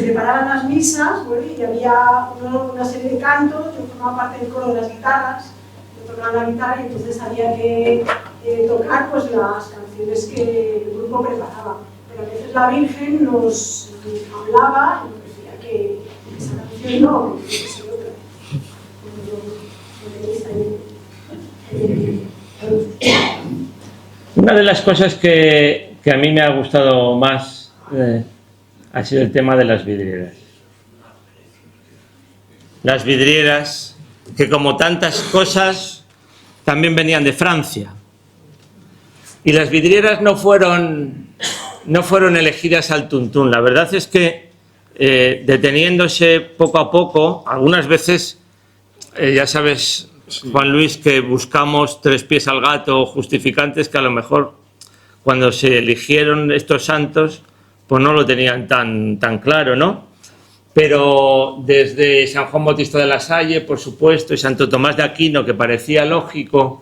preparaban las misas, bueno, y había una serie de cantos. Yo formaba parte del coro de las guitarras, yo tocaba la guitarra y entonces había que tocar pues las canciones que el grupo preparaba. Pero a veces la Virgen nos hablaba y nos decía que esa canción no, que esa otra. Una de las cosas que a mí me ha gustado más ha sido el tema de las vidrieras. Las vidrieras, que como tantas cosas, también venían de Francia. Y las vidrieras no fueron elegidas al tuntún. La verdad es que, deteniéndose poco a poco, algunas veces, ya sabes, Juan Luis, que buscamos tres pies al gato o justificantes que a lo mejor cuando se eligieron estos santos pues no lo tenían tan claro, ¿no? Pero desde San Juan Bautista de la Salle, por supuesto, y Santo Tomás de Aquino, que parecía lógico,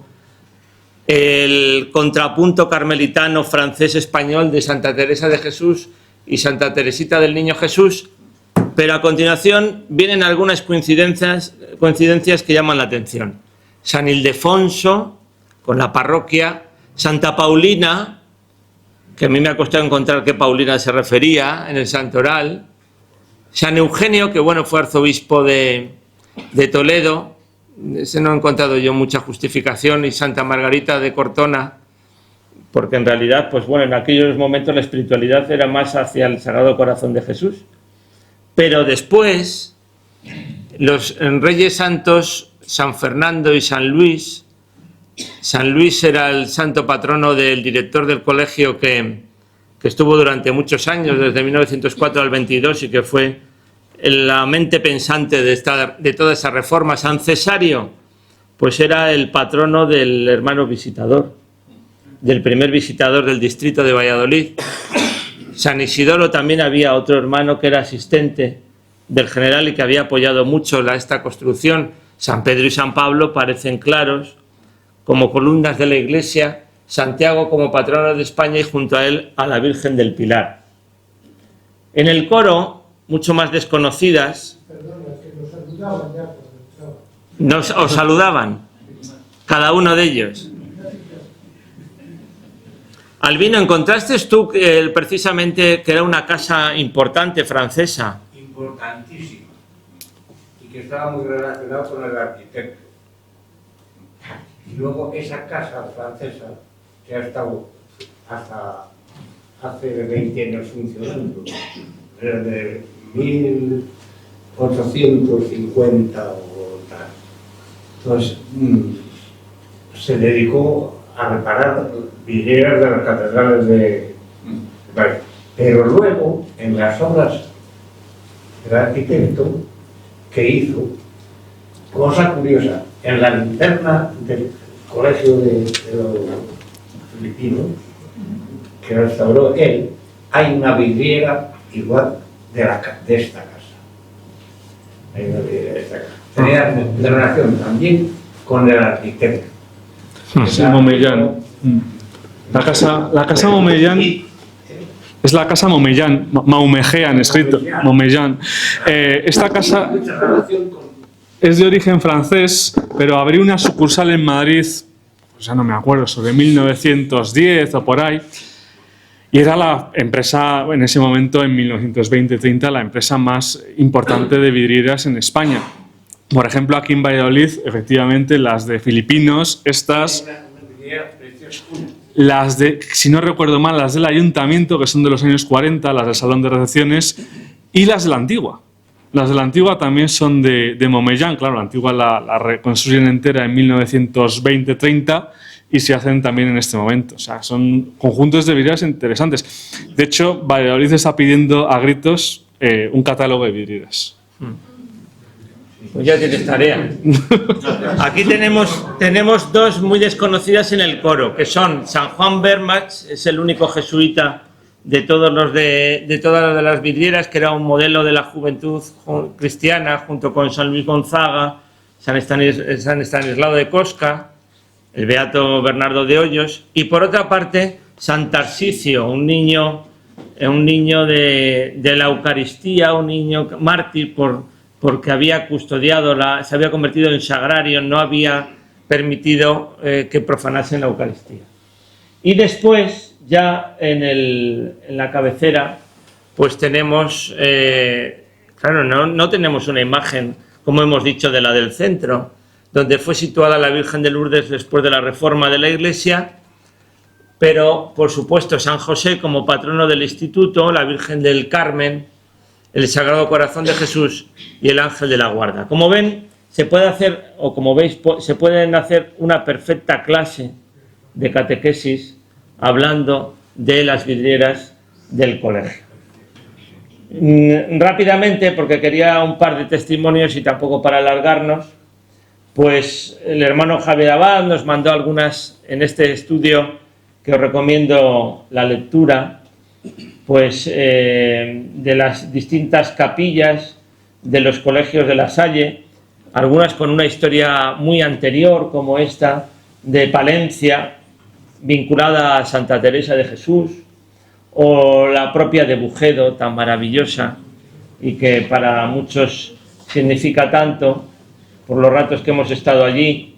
el contrapunto carmelitano francés-español de Santa Teresa de Jesús y Santa Teresita del Niño Jesús, pero a continuación vienen algunas coincidencias que llaman la atención. San Ildefonso, con la parroquia, Santa Paulina, que a mí me ha costado encontrar qué Paulina se refería en el santoral, San Eugenio, que bueno, fue arzobispo de Toledo, ese no he encontrado yo mucha justificación, y Santa Margarita de Cortona, porque en realidad, pues bueno, en aquellos momentos la espiritualidad era más hacia el Sagrado Corazón de Jesús. Pero después, los reyes santos, San Fernando y San Luis era el santo patrono del director del colegio que estuvo durante muchos años, desde 1904 al 22, y que fue la mente pensante de toda esa reforma. San Cesario, pues era el patrono del hermano visitador, del primer visitador del distrito de Valladolid. San Isidoro también había otro hermano que era asistente del general y que había apoyado mucho esta construcción. San Pedro y San Pablo parecen claros como columnas de la iglesia, Santiago como patrono de España y junto a él a la Virgen del Pilar. En el coro, mucho más desconocidas, os saludaban, cada uno de ellos. Albino, ¿encontraste tú precisamente que era una casa importante francesa? Importantísima, y que estaba muy relacionado con el arquitecto. Y luego esa casa francesa, que ha estado hasta hace 20 años funcionando, desde 1850 o tal. Entonces, se dedicó a reparar vidrieras de las catedrales de París. Pero luego, en las obras del arquitecto que hizo, cosa curiosa, en la linterna del colegio de los filipinos que restauró él, hay una vidriera igual de esta casa. Hay una vidriera de esta casa. Tenía relación también con el arquitecto. Sí, Momellán. La casa Momellán es la casa Momellán, Maumejean escrito, Momellán. Esta casa es de origen francés, pero abrió una sucursal en Madrid, pues ya no me acuerdo, sobre 1910 o por ahí, y era la empresa, en ese momento, en 1920-30, la empresa más importante de vidrieras en España. Por ejemplo, aquí en Valladolid, efectivamente, las de Filipinos, estas, las de, si no recuerdo mal, las del Ayuntamiento, que son de los años 40, las del Salón de Recepciones, y las de la Antigua. Las de la Antigua también son de Momellán, claro, la Antigua la reconstruyen entera en 1920-30 y se hacen también en este momento. O sea, son conjuntos de vidrieras interesantes. De hecho, Valladolid está pidiendo a gritos un catálogo de vidrieras. Pues ya tienes tarea. Aquí tenemos dos muy desconocidas en el coro, que son San Juan Bermach, es el único jesuita de todas las vidrieras, que era un modelo de la juventud cristiana, junto con San Luis Gonzaga, San Estanislao de Cosca, el beato Bernardo de Hoyos, y por otra parte San Tarsicio, un niño de la Eucaristía, un niño mártir porque había custodiado, se había convertido en sagrario, no había permitido que profanasen la Eucaristía. Y después, ya en la cabecera, pues tenemos, claro, no tenemos una imagen, como hemos dicho, de la del centro, donde fue situada la Virgen de Lourdes después de la reforma de la Iglesia, pero, por supuesto, San José como patrono del instituto, la Virgen del Carmen, el Sagrado Corazón de Jesús y el Ángel de la Guarda. Como ven, se puede hacer, o como veis, se pueden hacer una perfecta clase de catequesis hablando de las vidrieras del colegio. Rápidamente, porque quería un par de testimonios y tampoco para alargarnos, pues el hermano Javier Abad nos mandó algunas en este estudio que os recomiendo la lectura, pues de las distintas capillas de los colegios de La Salle, algunas con una historia muy anterior, como esta de Palencia, vinculada a Santa Teresa de Jesús, o la propia de Bujedo, tan maravillosa y que para muchos significa tanto por los ratos que hemos estado allí,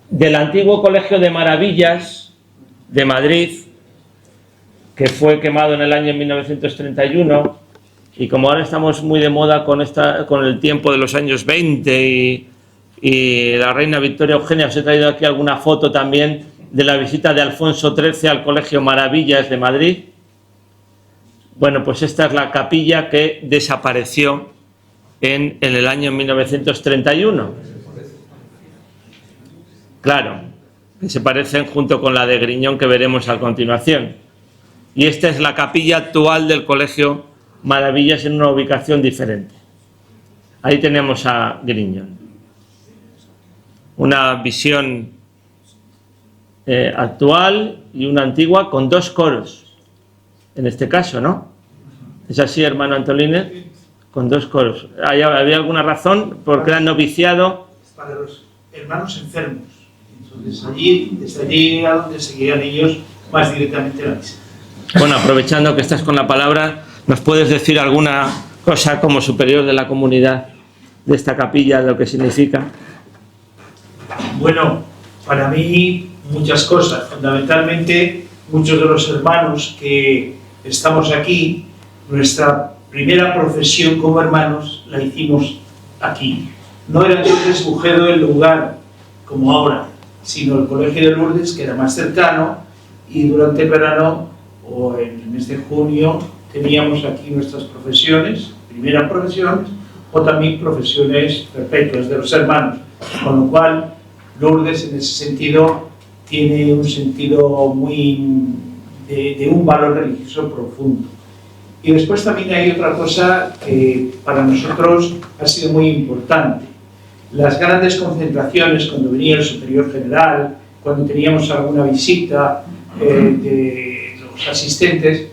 del antiguo Colegio de Maravillas de Madrid, que fue quemado en el año 1931, y como ahora estamos muy de moda con el tiempo de los años 20 y la reina Victoria Eugenia, os he traído aquí alguna foto también de la visita de Alfonso XIII al Colegio Maravillas de Madrid. Bueno, pues esta es la capilla que desapareció en el año 1931. Claro, que se parecen junto con la de Griñón que veremos a continuación. Y esta es la capilla actual del Colegio Maravillas en una ubicación diferente. Ahí tenemos a Griñón. Una visión actual y una antigua con dos coros, en este caso, ¿no? ¿Es así, hermano Antolínez? Con dos coros. ¿Había alguna razón? Porque era noviciado. Para los hermanos enfermos. Entonces, desde allí a donde seguían ellos más directamente la misa. Bueno, aprovechando que estás con la palabra, ¿nos puedes decir alguna cosa como superior de la comunidad de esta capilla, de lo que significa? Bueno, para mí muchas cosas. Fundamentalmente, muchos de los hermanos que estamos aquí, nuestra primera profesión como hermanos la hicimos aquí. No era entonces Bujedo el lugar como ahora, sino el Colegio de Lourdes, que era más cercano, y durante el verano o en el mes de junio teníamos aquí nuestras profesiones, primeras profesiones, o también profesiones perpetuas de los hermanos, con lo cual Lourdes en ese sentido tiene un sentido muy de un valor religioso profundo. Y después también hay otra cosa que para nosotros ha sido muy importante, las grandes concentraciones, cuando venía el superior general, cuando teníamos alguna visita de los asistentes,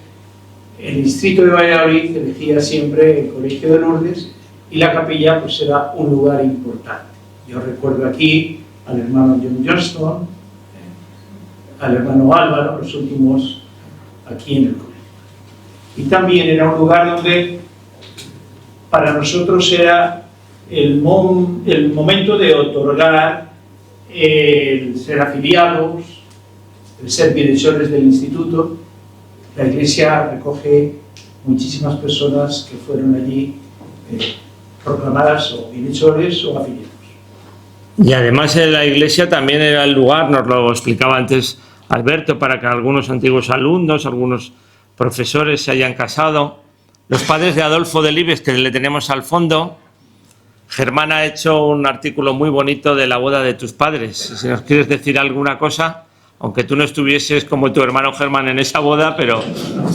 el distrito de Valladolid elegía siempre el Colegio de Lourdes y la capilla pues era un lugar importante. Yo recuerdo aquí al hermano John Johnston, al hermano Álvaro, los últimos aquí en el colegio. Y también era un lugar donde para nosotros era el momento de otorgar el ser afiliados, el ser bienhechores del instituto. La Iglesia recoge muchísimas personas que fueron allí proclamadas o bienhechores o afiliados. Y además la Iglesia también era el lugar, nos lo explicaba antes Alberto, para que algunos antiguos alumnos, algunos profesores se hayan casado. Los padres de Adolfo Delibes, que le tenemos al fondo, Germán ha hecho un artículo muy bonito de la boda de tus padres. Si nos quieres decir alguna cosa, aunque tú no estuvieses como tu hermano Germán en esa boda, pero...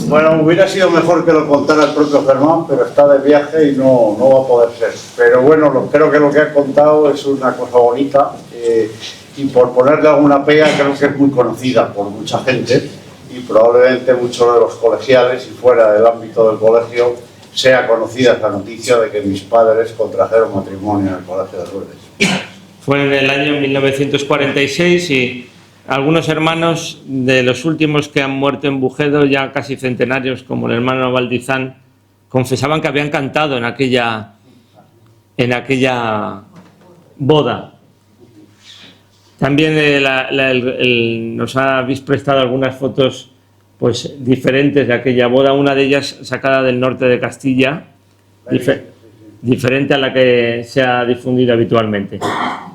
Bueno, hubiera sido mejor que lo contara el propio Germán, pero está de viaje y no va a poder ser. Pero bueno, creo que lo que ha contado es una cosa bonita y por ponerle alguna pega creo que es muy conocida por mucha gente y probablemente muchos de los colegiales y fuera del ámbito del colegio sea conocida esa noticia de que mis padres contrajeron matrimonio en el Colegio de Lourdes. Fue en el año 1946 y algunos hermanos de los últimos que han muerto en Bujedo, ya casi centenarios, como el hermano Valdizán, confesaban que habían cantado en aquella boda. También nos habéis prestado algunas fotos pues diferentes de aquella boda, una de ellas sacada del norte de Castilla, diferente a la que se ha difundido habitualmente.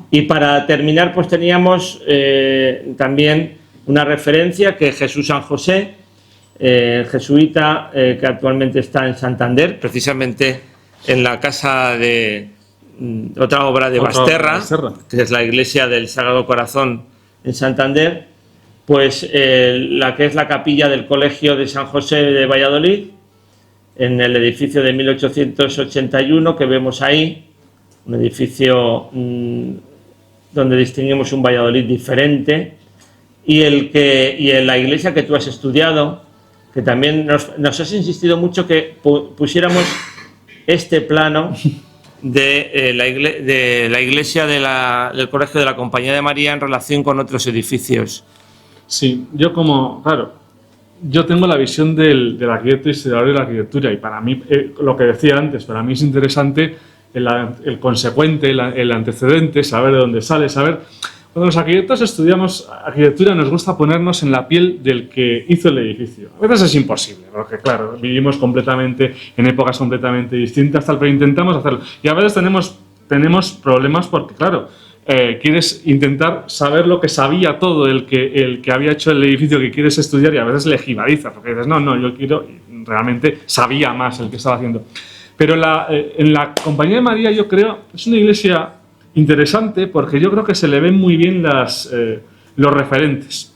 Y para terminar, pues teníamos también una referencia que Jesús San José, jesuita que actualmente está en Santander, precisamente en la casa de otra obra de Basterra, que es la iglesia del Sagrado Corazón en Santander, pues la que es la capilla del Colegio de San José de Valladolid, en el edificio de 1881 que vemos ahí, un edificio donde distinguimos un Valladolid diferente, y en la iglesia que tú has estudiado, que también nos has insistido mucho que pusiéramos este plano de la iglesia del Colegio de la Compañía de María en relación con otros edificios. Sí, yo tengo la visión del arquitecto historiador de la arquitectura y para mí, lo que decía antes, para mí es interesante el consecuente, el antecedente, saber de dónde sale, saber... Cuando los arquitectos estudiamos arquitectura nos gusta ponernos en la piel del que hizo el edificio. A veces es imposible, porque claro, vivimos en épocas completamente distintas, pero intentamos hacerlo. Y a veces tenemos problemas porque, claro, quieres intentar saber lo que sabía todo el que había hecho el edificio que quieres estudiar y a veces le jibalizas, porque dices, no, yo quiero... Realmente sabía más el que estaba haciendo. Pero en la Compañía de María, yo creo, es una iglesia interesante porque yo creo que se le ven muy bien los referentes.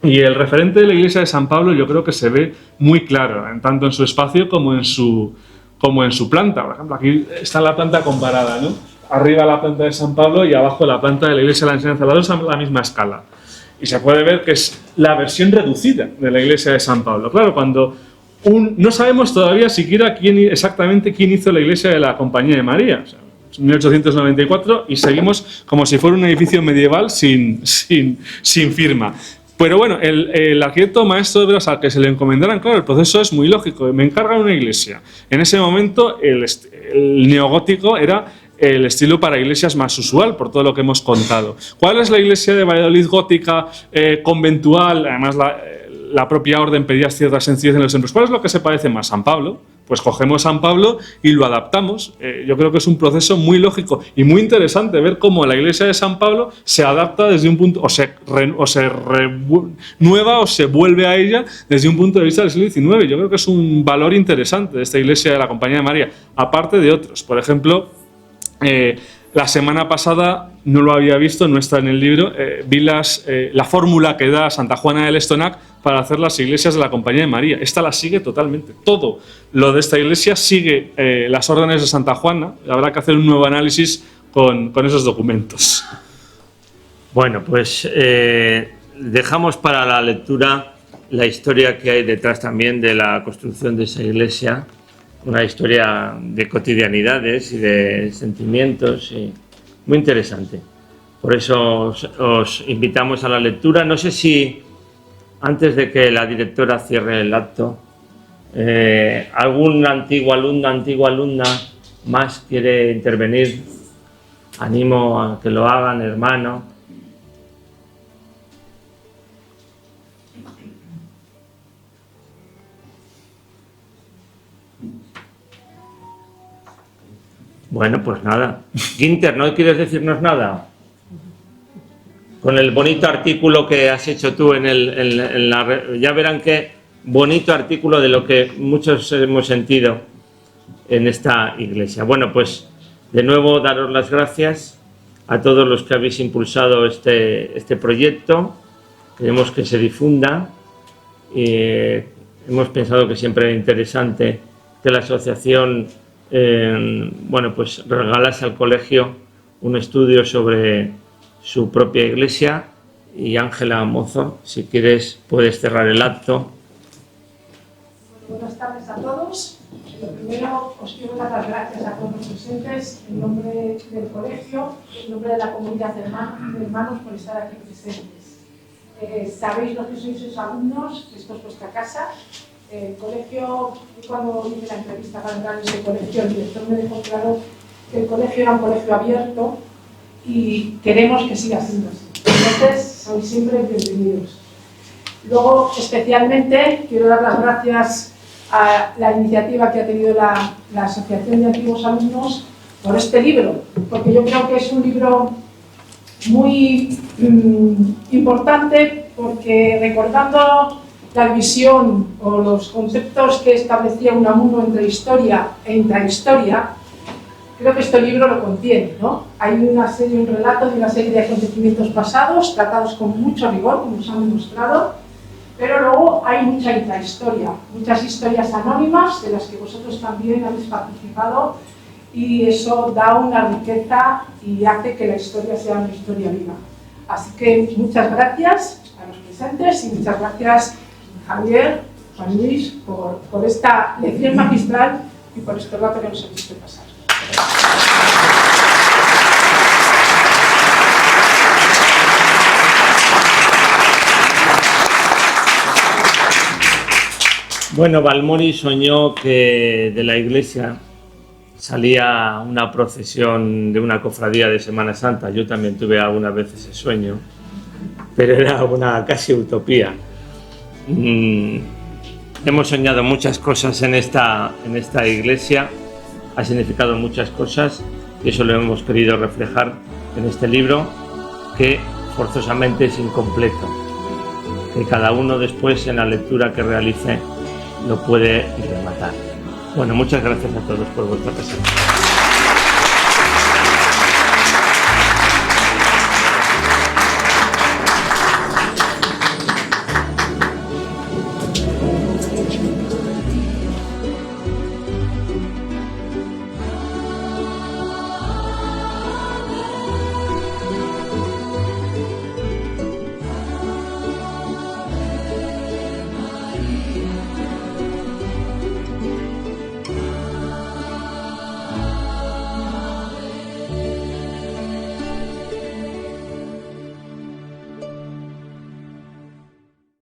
Y el referente de la iglesia de San Pablo yo creo que se ve muy claro, tanto en su espacio como en su planta. Por ejemplo, aquí está la planta comparada, ¿no? Arriba la planta de San Pablo y abajo la planta de la iglesia de la enseñanza. Las dos a la misma escala. Y se puede ver que es la versión reducida de la iglesia de San Pablo. Claro, cuando no sabemos todavía siquiera exactamente quién hizo la iglesia de la Compañía de María. O sea, 1894 y seguimos como si fuera un edificio medieval sin firma. Pero bueno, el arquitecto maestro de obras al que se le encomendaran, claro, el proceso es muy lógico. Me encargan una iglesia. En ese momento el neogótico era el estilo para iglesias más usual, por todo lo que hemos contado. ¿Cuál es la iglesia de Valladolid gótica, conventual? Además, la propia orden pedía cierta sencillez en los templos. ¿Cuál es lo que se parece más? San Pablo. Pues cogemos San Pablo y lo adaptamos. Yo creo que es un proceso muy lógico y muy interesante ver cómo la iglesia de San Pablo se adapta desde un punto, o se renueva o se vuelve a ella desde un punto de vista del siglo XIX. Yo creo que es un valor interesante de esta iglesia de la Compañía de María, aparte de otros. Por ejemplo, la semana pasada, no lo había visto, no está en el libro, vi la fórmula que da Santa Juana del Estonac para hacer las iglesias de la Compañía de María. Esta la sigue totalmente. Todo lo de esta iglesia sigue las órdenes de Santa Juana. Habrá que hacer un nuevo análisis con esos documentos. Bueno, pues dejamos para la lectura la historia que hay detrás también de la construcción de esa iglesia, una historia de cotidianidades y de sentimientos, y muy interesante. Por eso os invitamos a la lectura. No sé si antes de que la directora cierre el acto, algún antiguo alumno, antigua alumna más quiere intervenir. Animo a que lo hagan, hermano. Bueno, pues nada. Ginter, ¿no quieres decirnos nada? Con el bonito artículo que has hecho tú ya verán qué bonito artículo de lo que muchos hemos sentido en esta iglesia. Bueno, pues de nuevo daros las gracias a todos los que habéis impulsado este proyecto. Queremos que se difunda. Hemos pensado que siempre era interesante que la asociación bueno, pues regalase al colegio un estudio sobre su propia iglesia. Y Ángela Mozo, si quieres puedes cerrar el acto. Buenas tardes a todos. Lo primero, os quiero dar las gracias a todos los presentes en nombre del colegio, en nombre de la comunidad de hermanos por estar aquí presentes. Sabéis lo que sois los alumnos, esto es vuestra casa. El colegio, cuando hice la entrevista para entrar en ese colegio, el director me dejó claro que el colegio era un colegio abierto y queremos que siga siendo así. Entonces, sois siempre bienvenidos. Luego, especialmente, quiero dar las gracias a la iniciativa que ha tenido la Asociación de Antiguos Alumnos por este libro, porque yo creo que es un libro muy importante, porque recordando la visión o los conceptos que establecía Unamuno entre historia e intrahistoria, creo que este libro lo contiene, ¿no? Hay un relato de una serie de acontecimientos pasados, tratados con mucho rigor, como os han demostrado, pero luego hay mucha intrahistoria, muchas historias anónimas de las que vosotros también habéis participado, y eso da una riqueza y hace que la historia sea una historia viva. Así que muchas gracias a los presentes y muchas gracias Javier, Juan Luis, por esta lección magistral y por este rato que nos habéis hecho pasar. Bueno, Balmori soñó que de la iglesia salía una procesión de una cofradía de Semana Santa. Yo también tuve algunas veces ese sueño, pero era una casi utopía. Hemos soñado muchas cosas en esta iglesia, ha significado muchas cosas y eso lo hemos querido reflejar en este libro, que forzosamente es incompleto, que cada uno después en la lectura que realice lo puede rematar. Bueno, muchas gracias a todos por vuestra presencia.